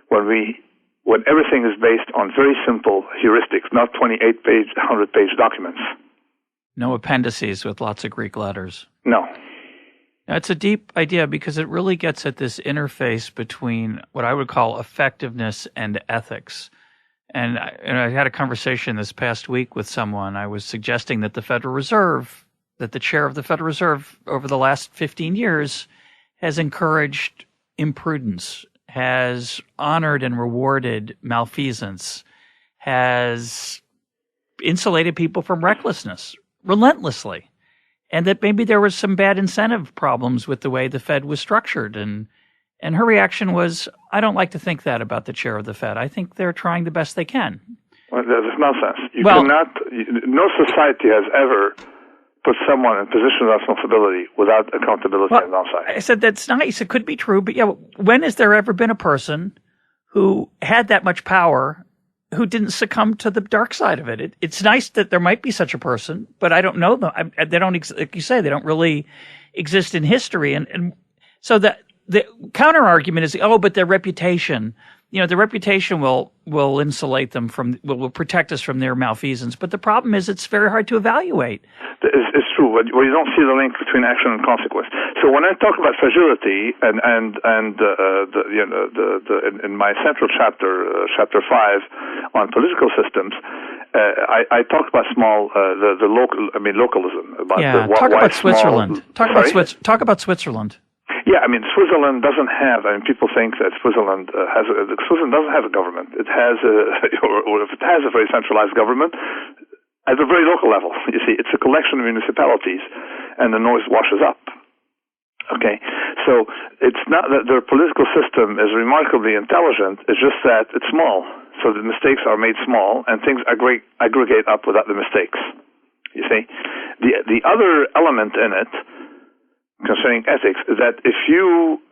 when everything is based on very simple heuristics, not 28-page, 100-page documents. No appendices with lots of Greek letters. No. Now, it's a deep idea because it really gets at this interface between what I would call effectiveness and ethics. And I had a conversation this past week with someone. I was suggesting that the chair of the Federal Reserve over the last 15 years has encouraged imprudence, has honored and rewarded malfeasance, has insulated people from recklessness relentlessly, and that maybe there was some bad incentive problems with the way the Fed was structured. And her reaction was, I don't like to think that about the chair of the Fed. I think they're trying the best they can. Well, that's nonsense. No society has ever put someone in a position of responsibility without accountability and downside. I said, that's nice. It could be true. But when has there ever been a person who had that much power who didn't succumb to the dark side of it? It's nice that there might be such a person, but I don't know them. They don't, like you say, they don't really exist in history. And so the counter argument is, but their reputation, the reputation will insulate them will protect us from their malfeasance. But the problem is it's very hard to evaluate. It's true, but you don't see the link between action and consequence. So when I talk about fragility and in my central chapter, chapter 5 on political systems, I talk about localism. Talk about Switzerland. Talk about Switzerland. Yeah, Switzerland doesn't have. People think that Switzerland Switzerland doesn't have a government. It has or if it has a very centralized government, at a very local level. You see, it's a collection of municipalities, and the noise washes up. Okay, so it's not that their political system is remarkably intelligent. It's just that it's small, so the mistakes are made small, and things aggregate up without the mistakes. You see, the other element in it concerning ethics is that if you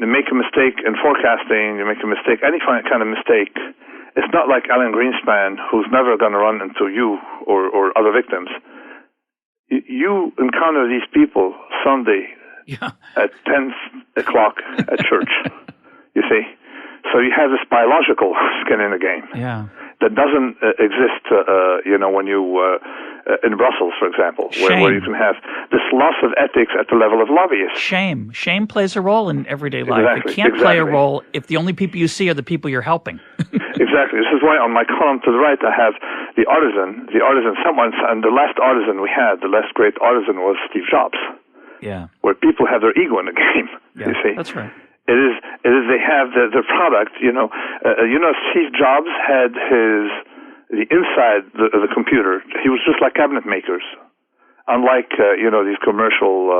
make a mistake in forecasting, you make a mistake, any kind of mistake, it's not like Alan Greenspan, who's never going to run into you or other victims. You encounter these people Sunday at 10 o'clock at church, you see. So you have this biological skin in the game that doesn't exist, when you in Brussels, for example, where you can have this loss of ethics at the level of lobbyists. Shame plays a role in everyday life. It can't play a role if the only people you see are the people you're helping. Exactly. This is why on my column to the right I have the artisan, and the last artisan we had, the last great artisan was Steve Jobs. Yeah. Where people have their ego in the game. Yeah, you see. That's right. It is. They have their product. Steve Jobs had his the inside the computer, he was just like cabinet makers. Unlike these commercial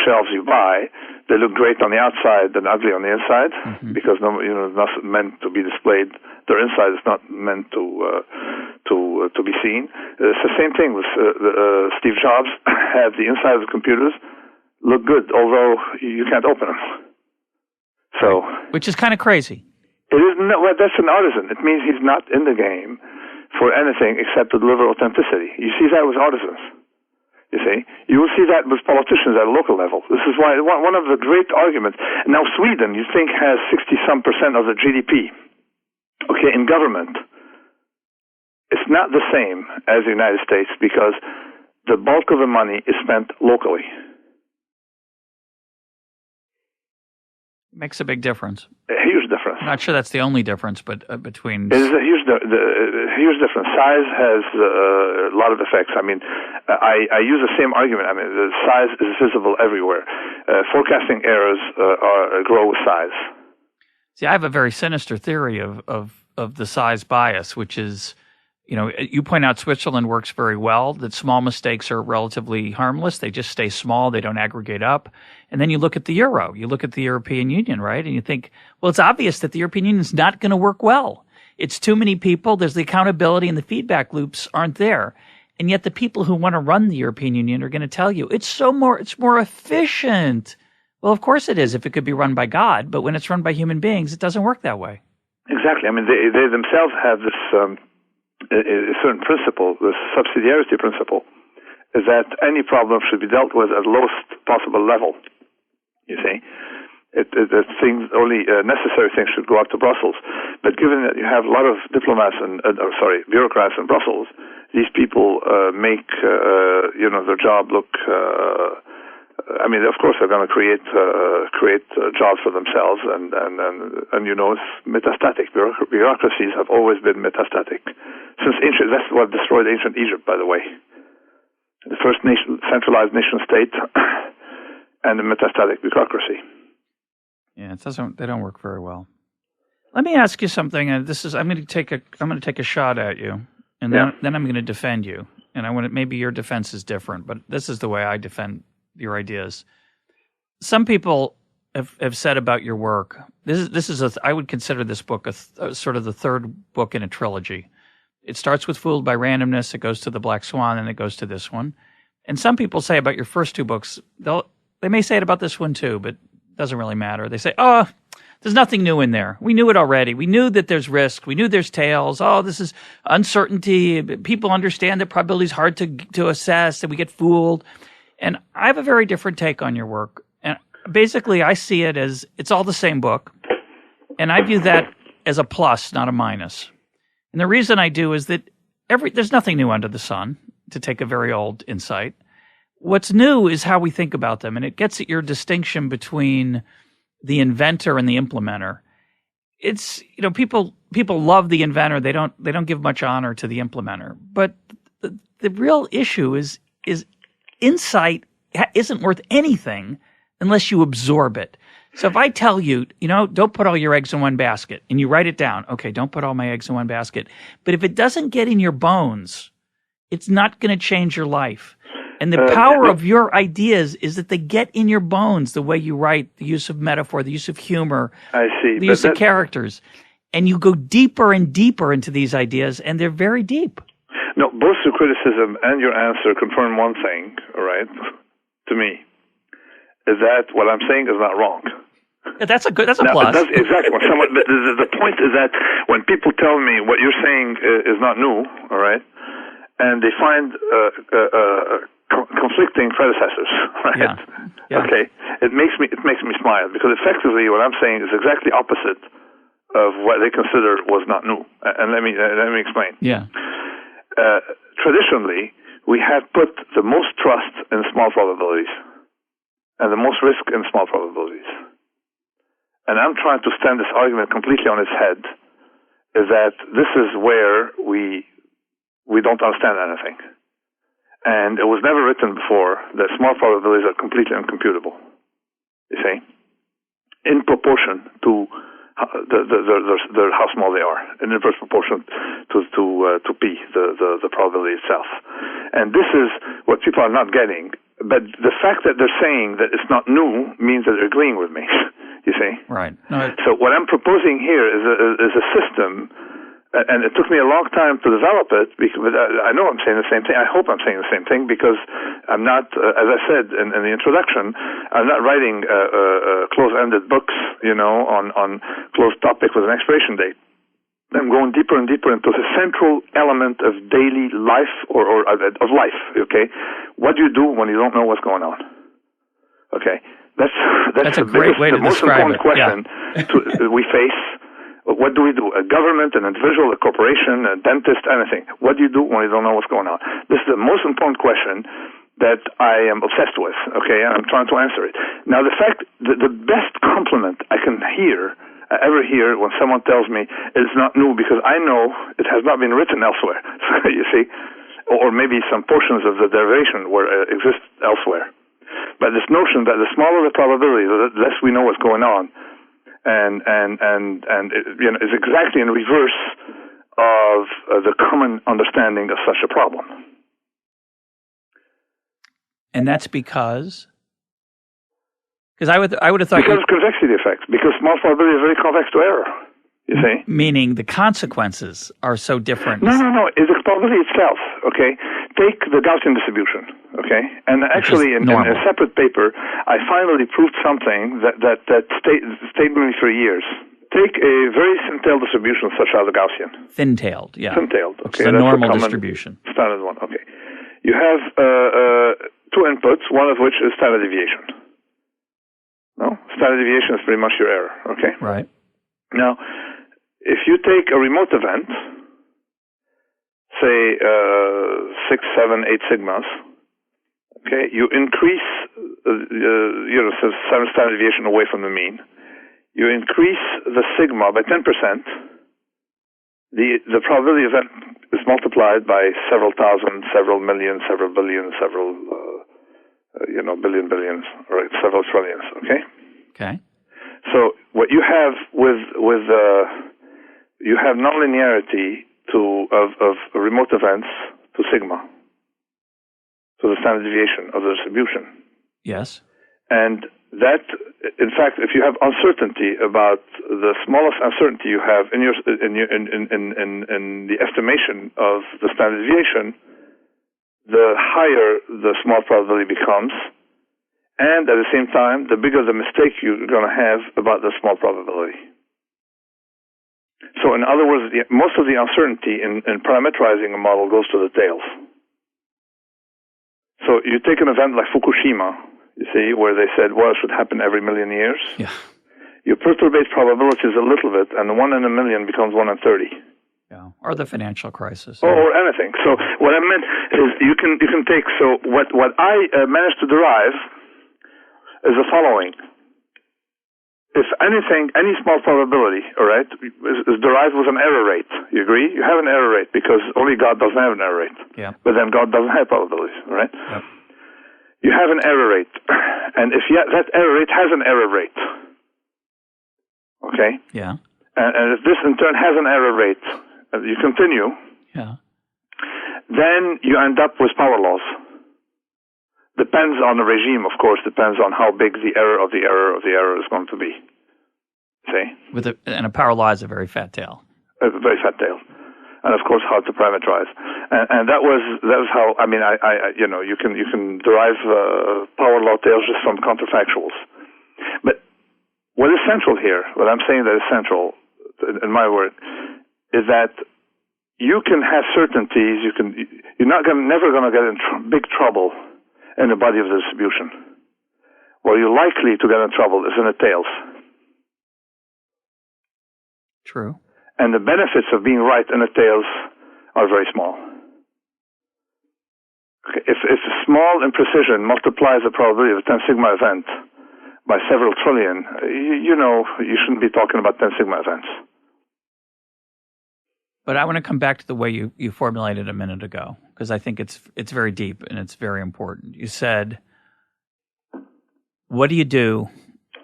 shelves you buy, they look great on the outside and ugly on the inside because not meant to be displayed. Their inside is not meant to be seen. It's the same thing with Steve Jobs. Had the inside of the computers look good, although you can't open them. So, which is kind of crazy. It is well, that's an artisan. It means he's not in the game for anything except to deliver authenticity. You see that with artisans. You see, you will see that with politicians at a local level. This is why one of the great arguments. Now, Sweden, you think, has 60-some% of the GDP. Okay, in government, it's not the same as the United States because the bulk of the money is spent locally. Makes a big difference. A huge difference. I'm not sure that's the only difference, but between... It is a huge difference. Size has a lot of effects. I mean, I use the same argument. I mean, the size is visible everywhere. Forecasting errors grow with size. See, I have a very sinister theory of the size bias, which is, you point out Switzerland works very well, that small mistakes are relatively harmless. They just stay small. They don't aggregate up. And then you look at the euro. You look at the European Union, right? And you think, well, it's obvious that the European Union is not going to work well. It's too many people. There's the accountability and the feedback loops aren't there. And yet the people who want to run the European Union are going to tell you it's more efficient. Well, of course it is if it could be run by God. But when it's run by human beings, it doesn't work that way. Exactly. I mean, they themselves have this a certain principle, this subsidiarity principle, is that any problem should be dealt with at the lowest possible level. You see, only necessary things should go up to Brussels. But given that you have a lot of diplomats bureaucrats in Brussels, these people make their job look. I mean, of course, they're going to create jobs for themselves, and it's metastatic. Bureaucracies have always been metastatic since ancient. That's what destroyed ancient Egypt, by the way. The first centralized nation state and the metastatic bureaucracy. Yeah, they don't work very well. Let me ask you something. I'm going to take a shot at you, and then I'm going to defend you. And maybe your defense is different, but this is the way I defend your ideas. Some people have said about your work. I would consider this book sort of the third book in a trilogy. It starts with Fooled by Randomness, it goes to The Black Swan, and it goes to this one. And some people say about your first two books, they may say it about this one too, but it doesn't really matter. They say, there's nothing new in there. We knew it already. We knew that there's risk. We knew there's tails. Oh, this is uncertainty. People understand that probability is hard to assess, and we get fooled. And I have a very different take on your work. And basically, I see it as it's all the same book. And I view that as a plus, not a minus. And the reason I do is that there's nothing new under the sun, to take a very old insight. What's new is how we think about them. And it gets at your distinction between the inventor and the implementer. It's, people love the inventor. They don't give much honor to the implementer. But the real issue is insight isn't worth anything unless you absorb it. So if I tell you, don't put all your eggs in one basket, and you write it down, okay, don't put all my eggs in one basket. But if it doesn't get in your bones, it's not going to change your life. And the power of your ideas is that they get in your bones, the way you write, the use of metaphor, the use of humor, the use of characters. And you go deeper and deeper into these ideas, and they're very deep. No, both your criticism and your answer confirm one thing, all right, to me, is that what I'm saying is not wrong. Yeah, that's a plus. Exactly. The point is that when people tell me what you're saying is not new, all right, and they find conflicting predecessors, right? Yeah. Okay, it makes me smile, because effectively what I'm saying is exactly opposite of what they consider was not new. And let me explain. Yeah. Traditionally, we have put the most trust in small probabilities and the most risk in small probabilities. And I'm trying to stand this argument completely on its head, is that this is where we don't understand anything. And it was never written before that small probabilities are completely uncomputable, you see, in proportion to how small they are in inverse proportion to p, the probability itself. And this is what people are not getting. But the fact that they're saying that it's not new means that they're agreeing with me. You see? Right. No, So what I'm proposing here is a system. And it took me a long time to develop it, but I know I'm saying the same thing. I hope I'm saying the same thing because I'm not, as I said in the introduction, I'm not writing close-ended books, on closed topic with an expiration date. I'm going deeper and deeper into the central element of daily life or of life. Okay, what do you do when you don't know what's going on? Okay, that's a great way to describe it. The most important question we face. What do we do? A government, an individual, a corporation, a dentist, anything. What do you do when you don't know what's going on? This is the most important question that I am obsessed with, okay, and I'm trying to answer it. Now, the fact that the best compliment I can ever hear when someone tells me it's not new because I know it has not been written elsewhere, you see, or maybe some portions of the derivation exist elsewhere. But this notion that the smaller the probability, the less we know what's going on, and it, is exactly in reverse of the common understanding of such a problem. And that's because I would have thought because of convexity effect. Because small probability is very convex to error. You see? Meaning the consequences are so different. No. It's the probability itself, okay? Take the Gaussian distribution, okay? And actually, in a separate paper, I finally proved something that stayed with me for years. Take a very thin-tailed distribution such as the Gaussian. Thin-tailed, yeah. Thin-tailed, okay. It's a normal distribution. Standard one, okay. You have two inputs, one of which is standard deviation. No? Standard deviation is pretty much your error, okay? Right. Now, if you take a remote event, say 6, 7, 8 sigmas, okay, you increase standard deviation away from the mean. You increase the sigma by 10%. The probability event is multiplied by several thousand, several million, several billion, several billions, or several trillions. Okay. Okay. So what you have you have nonlinearity of remote events to sigma, to the standard deviation of the distribution. Yes. And that, in fact, if you have uncertainty about the smallest uncertainty you have in the estimation of the standard deviation, the higher the small probability becomes. And at the same time, the bigger the mistake you're going to have about the small probability. So in other words, most of the uncertainty in parameterizing a model goes to the tails. So you take an event like Fukushima, you see, where they said, well, it should happen every million years. Yeah. You perturbate probabilities a little bit, and 1 in a million becomes 1 in 30. Yeah. Or the financial crisis. Or anything. So what I meant is you can take, so what I managed to derive is the following. If anything, any small probability, all right, is derived with an error rate. You agree? You have an error rate because only God doesn't have an error rate. Yeah. But then God doesn't have probabilities, all right? Yep. You have an error rate. And if that error rate has an error rate, okay? Yeah. And if this in turn has an error rate, you continue, yeah, then you end up with power laws. Depends on the regime, of course, depends on how big the error of the error of the error is going to be. See? And a power law is a very fat tail. A very fat tail. And of course, hard to parameterize. And that was how, you can derive power law tails just from counterfactuals. But what is central here, what I'm saying that is central, in my word, is that you can have certainties, you're never going to get in big trouble in the body of the distribution. Where you're likely to get in trouble is in the tails. True. And the benefits of being right in the tails are very small. Okay. If small imprecision multiplies the probability of a 10 sigma event by several trillion, you shouldn't be talking about 10 sigma events. But I want to come back to the way you formulated a minute ago, because I think it's very deep and it's very important. You said, what do you do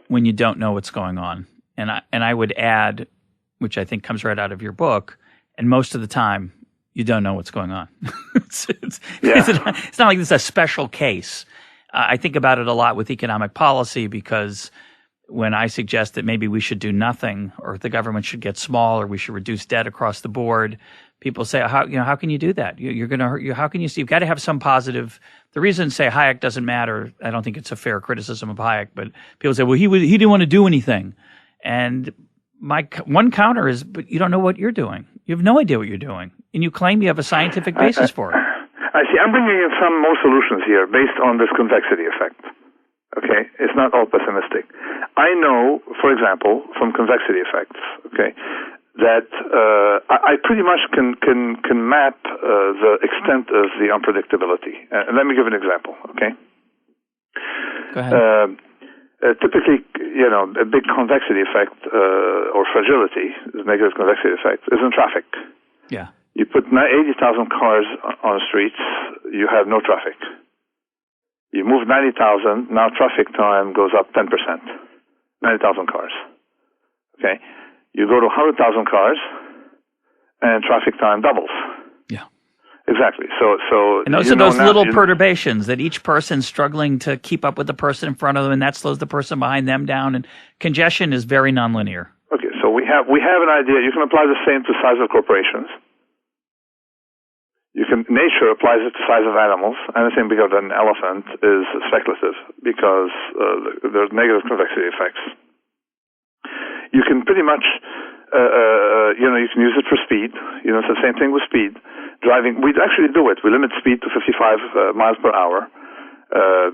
when you don't know what's going on? and I would add, which I think comes right out of your book, and most of the time you don't know what's going on. It's not like this is a special case. I think about it a lot with economic policy, because when I suggest that maybe we should do nothing, or the government should get small, or we should reduce debt across the board, people say, how can you do that? You're going to hurt. How can you see? You've got to have some positive. The reason, say, Hayek doesn't matter, I don't think it's a fair criticism of Hayek, but people say, well, he didn't want to do anything. And my one counter is, but you don't know what you're doing. You have no idea what you're doing, and you claim you have a scientific basis for it. I see. I'm bringing in some more solutions here based on this convexity effect. Okay, it's not all pessimistic. I know, for example, from convexity effects, okay, that I pretty much can map the extent of the unpredictability. Let me give an example. Okay. Go ahead. Typically, a big convexity effect or fragility, the negative convexity effect, is in traffic. Yeah. You put 80,000 cars on the streets, you have no traffic. You move 90,000, now traffic time goes up 10%. 90,000 cars. Okay? You go to 100,000 cars, and traffic time doubles. Yeah. Exactly. So and those are those little perturbations that each person's struggling to keep up with the person in front of them, and that slows the person behind them down. And congestion is very nonlinear. Okay, so we have an idea. You can apply the same to size of corporations. Nature applies it to size of animals. Anything bigger than an elephant is speculative because there's negative convexity effects. You can pretty much, you can use it for speed. It's the same thing with speed. Driving, we actually do it. We limit speed to 55 miles per hour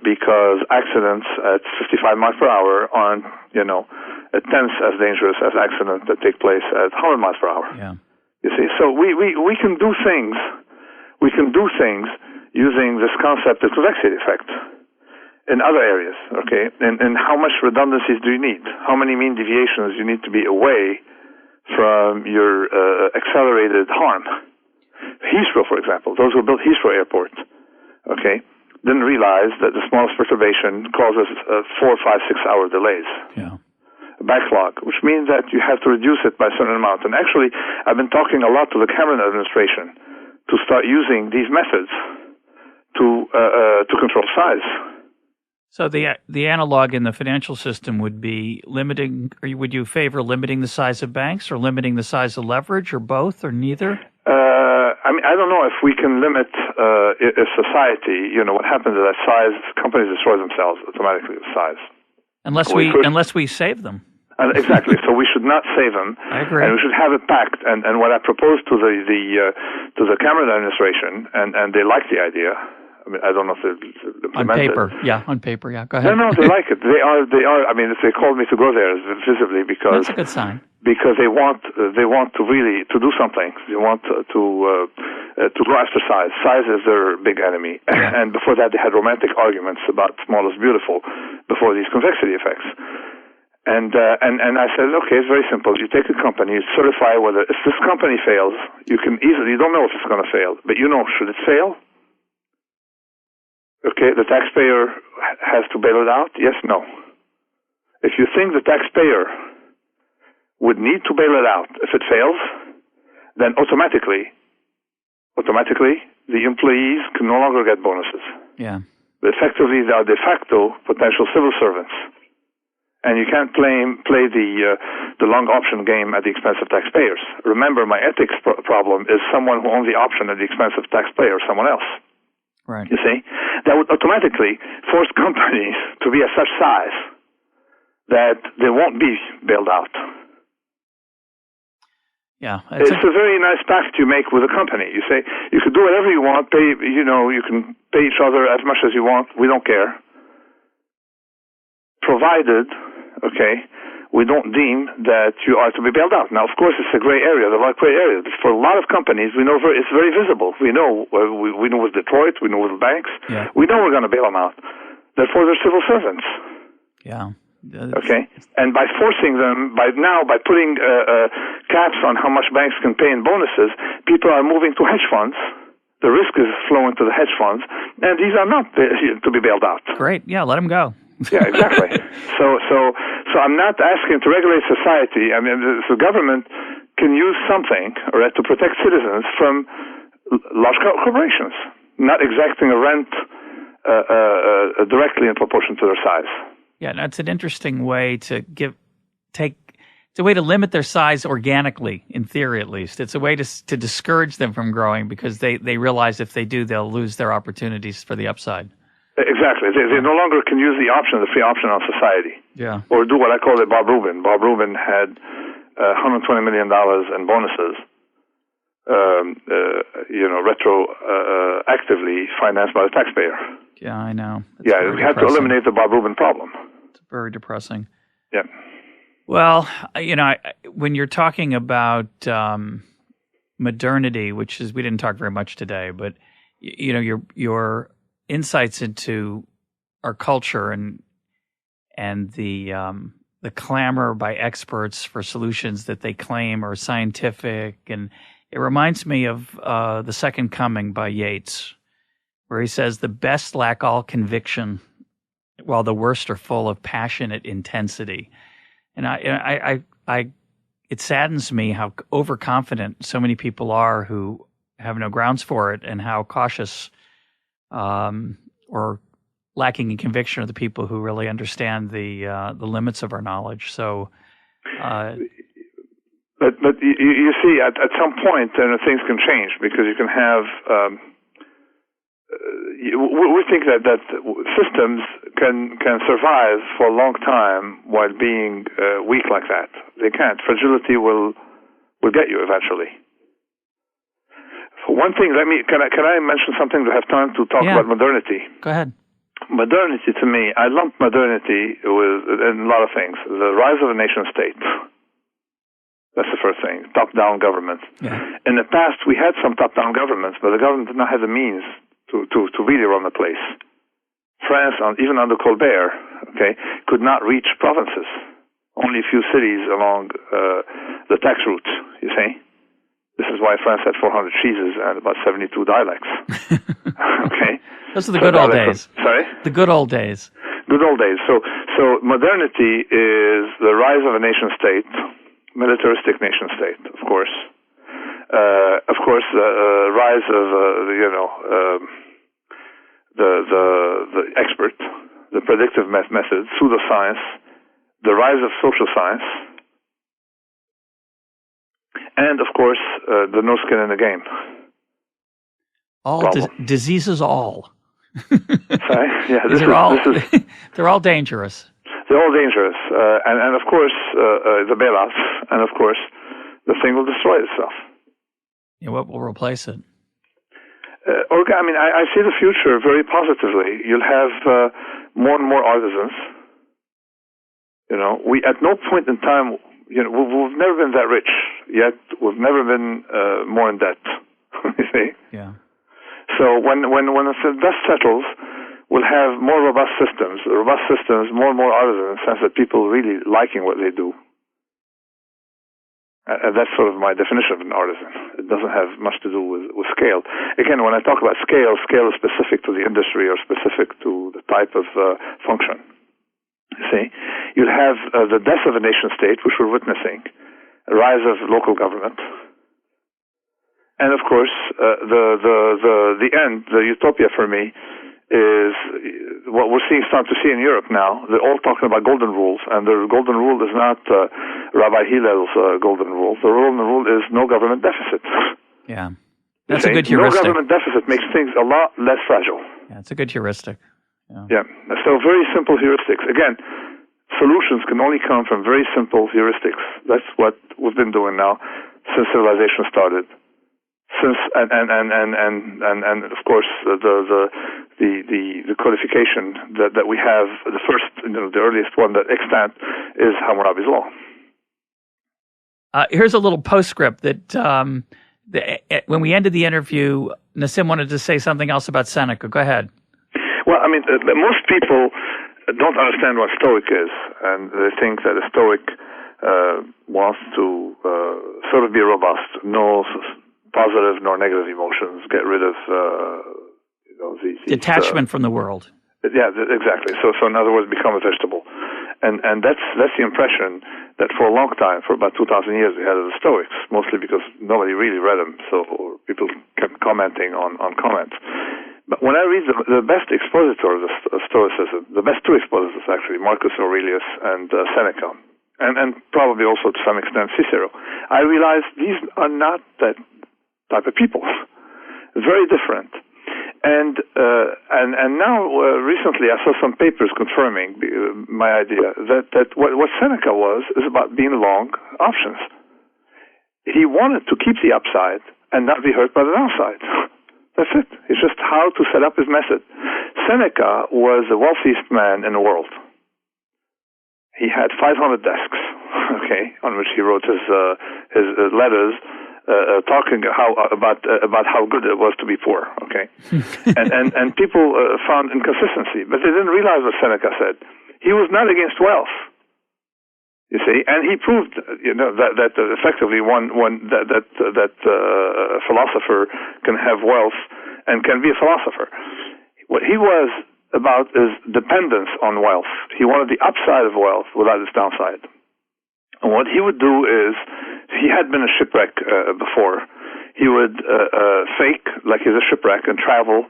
because accidents at 55 miles per hour aren't, a tenth as dangerous as accidents that take place at 100 miles per hour. Yeah. You see, so we can do things. We can do things using this concept of convexity effect in other areas, okay? And how much redundancies do you need? How many mean deviations you need to be away from your accelerated harm? Heathrow, for example, those who built Heathrow Airport, okay, didn't realize that the smallest perturbation causes 4, 5, 6-hour delays. Yeah. Backlog, which means that you have to reduce it by a certain amount. And actually, I've been talking a lot to the Cameron administration to start using these methods to control size. So the analog in the financial system would be limiting, or would you favor limiting the size of banks or limiting the size of leverage, or both, or neither? I don't know if we can limit if society, what happens is that size, companies destroy themselves automatically with size. Unless we save them. Exactly. So we should not save them. I agree. And we should have a pact. And what I proposed to the Cameron administration, and they like the idea. I mean, I don't know if they implement it. On paper, yeah. Go ahead. No, they like it. They are. I mean, if they called me to go there, visibly, because that's a good sign. Because they want to really to do something. They want to go after size. Size is their big enemy. Yeah. And before that, they had romantic arguments about small is beautiful before these convexity effects. And I said, okay, it's very simple. You take a company, you certify whether if this company fails, you don't know if it's going to fail, but should it fail? Okay, the taxpayer has to bail it out? Yes, no. If you think the taxpayer would need to bail it out if it fails, then automatically, the employees can no longer get bonuses. Yeah. But effectively, they are de facto potential civil servants. And you can't play the long option game at the expense of taxpayers. Remember, my ethics problem is someone who owns the option at the expense of taxpayer, someone else. Right. You see? That would automatically force companies to be of such size that they won't be bailed out. Yeah. It's a very nice pact you make with a company. You say, you can do whatever you want, you can pay each other as much as you want, we don't care. Provided, okay, we don't deem that you are to be bailed out. Now, of course, it's a gray area. There are gray areas. For a lot of companies, we know it's very visible. We know with Detroit, we know with banks. Yeah. We know we're going to bail them out. Therefore, they're civil servants. Yeah. Okay, and by forcing them, by putting caps on how much banks can pay in bonuses, people are moving to hedge funds. The risk is flowing to the hedge funds, and these are not to be bailed out. Great. Yeah, let them go. Yeah, exactly. So So I'm not asking to regulate society. I mean, the government can use something, right, to protect citizens from large corporations, not exacting a rent directly in proportion to their size. Yeah, that's an interesting way to it's a way to limit their size organically, in theory at least. It's a way to discourage them from growing because they realize if they do, they'll lose their opportunities for the upside. Exactly. They no longer can use the free option on society. Yeah. Or do what I call it Bob Rubin. Bob Rubin had $120 million in bonuses, retroactively financed by the taxpayer. Yeah, I know. We had to eliminate the Bob Rubin problem. It's very depressing. Yeah. Well, when you're talking about modernity, which is we didn't talk very much today, but your insights into our culture and the clamor by experts for solutions that they claim are scientific, and it reminds me of The Second Coming by Yeats, where he says the best lack all conviction, while the worst are full of passionate intensity. And it saddens me how overconfident so many people are who have no grounds for it, and how cautious or lacking in conviction are the people who really understand the limits of our knowledge. So, but you see, at some point, things can change because you can have. We think that systems can survive for a long time while being weak like that. They can't. Fragility will get you eventually. For one thing, can I mention something to have time to talk about modernity? Go ahead. Modernity, to me, I lump modernity with in a lot of things. The rise of a nation state. That's the first thing. Top-down government. Yeah. In the past, we had some top-down governments, but the government did not have the means to really run the place. France, even under Colbert, could not reach provinces. Only a few cities along the tax route, you see. This is why France had 400 cheeses and about 72 dialects. Those are the good old days. Sorry? The good old days. Good old days. So modernity is the rise of a nation state, militaristic nation state, of course. The rise of the expert, the predictive method, pseudoscience, the rise of social science, and of course the no skin in the game. All diseases, all. Sorry? Yeah, they're all dangerous. They're all dangerous, and of course the bailouts, and of course the thing will destroy itself. Yeah, what will replace it? I see the future very positively. You'll have more and more artisans. We at no point in time, we've never been that rich, yet we've never been more in debt. You see? Yeah. So when the dust settles, we'll have more robust systems. Robust systems, more and more artisans, in the sense that people really liking what they do. And that's sort of my definition of an artisan. It doesn't have much to do with scale. Again, when I talk about scale is specific to the industry or specific to the type of function. You see, you'll have the death of a nation state, which we're witnessing, a rise of local government, and of course, the end, the utopia for me, is what we're starting to see in Europe now. They're all talking about golden rules, and the golden rule is not Rabbi Hillel's golden rule. The golden rule is no government deficit. Yeah, that's a good heuristic. No government deficit makes things a lot less fragile. Yeah, it's a good heuristic. Yeah. So very simple heuristics. Again, solutions can only come from very simple heuristics. That's what we've been doing now since civilization started. Since and of course the codification that we have, the first, the earliest one that extant is Hammurabi's law. Here's a little postscript that when we ended the interview, Nassim wanted to say something else about Seneca. Go ahead. Well, most people don't understand what Stoic is, and they think that a Stoic wants to sort of be robust, no positive nor negative emotions, get rid of detachment from the world. Yeah, exactly. So in other words, become a vegetable. And that's the impression that for a long time, for about 2,000 years, we had of the Stoics, mostly because nobody really read them, so people kept commenting on comments. But when I read the best expositor of Stoicism, the best two expositors actually, Marcus Aurelius and Seneca, and probably also to some extent Cicero, I realized these are not that type of people. Very different. And now recently I saw some papers confirming my idea that what Seneca was is about being long options. He wanted to keep the upside and not be hurt by the downside. That's it. It's just how to set up his method. Seneca was the wealthiest man in the world. He had 500 desks, okay, on which he wrote his letters. Talking about how good it was to be poor, okay, and people found inconsistency, but they didn't realize what Seneca said. He was not against wealth, you see, and he proved, that effectively that philosopher can have wealth and can be a philosopher. What he was about is dependence on wealth. He wanted the upside of wealth without its downside. And what he would do is, he had been a shipwreck before. He would fake like he's a shipwreck and travel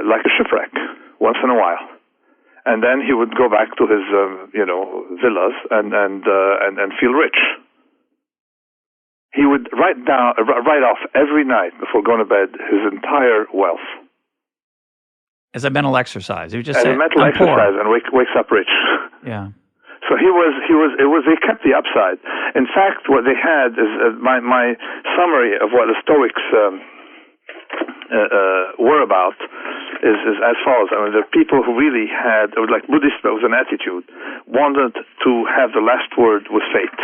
like a shipwreck once in a while, and then he would go back to his villas and feel rich. He would write off every night before going to bed his entire wealth as a mental exercise. He would just as say, a mental exercise, and wakes up rich. Yeah. So they kept the upside. In fact, what they had is my summary of what the Stoics were about is as follows. I mean, the people who really had, it was like Buddhist, but it was an attitude, wanted to have the last word with fate.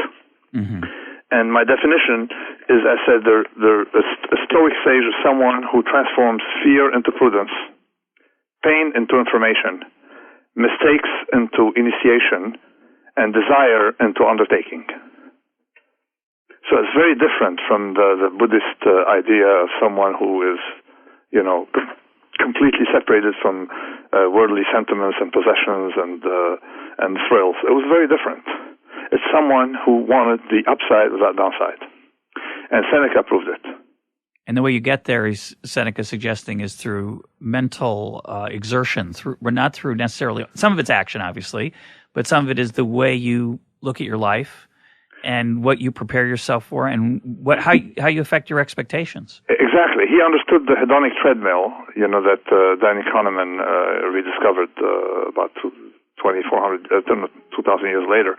Mm-hmm. And my definition is, I said, a Stoic sage is someone who transforms fear into prudence, pain into information, mistakes into initiation, and desire into undertaking. So it's very different from the Buddhist idea of someone who is, completely separated from worldly sentiments and possessions and thrills. It was very different. It's someone who wanted the upside without downside. And Seneca proved it. And the way you get there, Seneca suggesting, is through mental exertion, not through necessarily, some of it's action, obviously, but some of it is the way you look at your life and what you prepare yourself for and how you affect your expectations. Exactly. He understood the hedonic treadmill, that Danny Kahneman rediscovered about 2,000 years later.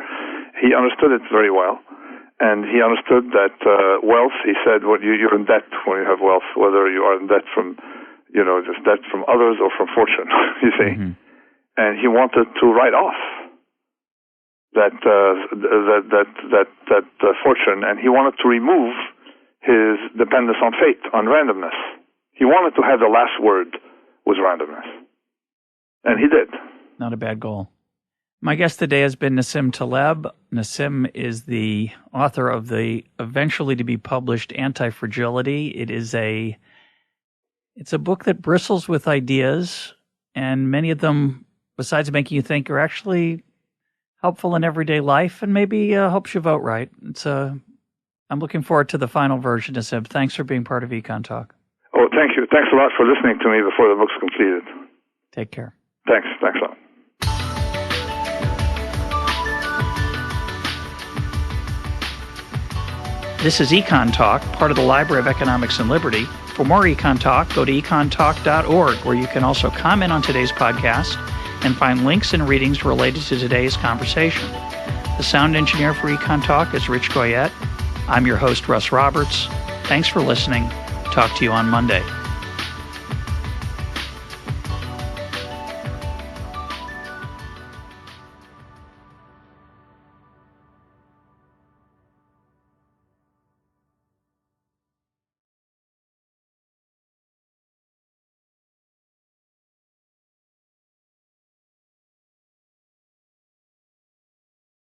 He understood it very well. And he understood that wealth, he said, you're in debt when you have wealth, whether you are in debt from, just debt from others or from fortune, you see. Mm-hmm. And he wanted to write off that fortune, and he wanted to remove his dependence on fate, on randomness. He wanted to have the last word with randomness. And he did. Not a bad goal. My guest today has been Nassim Taleb. Nassim is the author of the eventually to be published Antifragility. It's a book that bristles with ideas, and many of them, besides making you think, are actually helpful in everyday life and maybe helps you vote right. I'm looking forward to the final version, Nassim. Thanks for being part of Econ Talk. Oh, thank you. Thanks a lot for listening to me before the book's completed. Take care. Thanks a lot. This is Econ Talk, part of the Library of Economics and Liberty. For more Econ Talk, go to econtalk.org, where you can also comment on today's podcast and find links and readings related to today's conversation. The sound engineer for Econ Talk is Rich Goyette. I'm your host, Russ Roberts. Thanks for listening. Talk to you on Monday.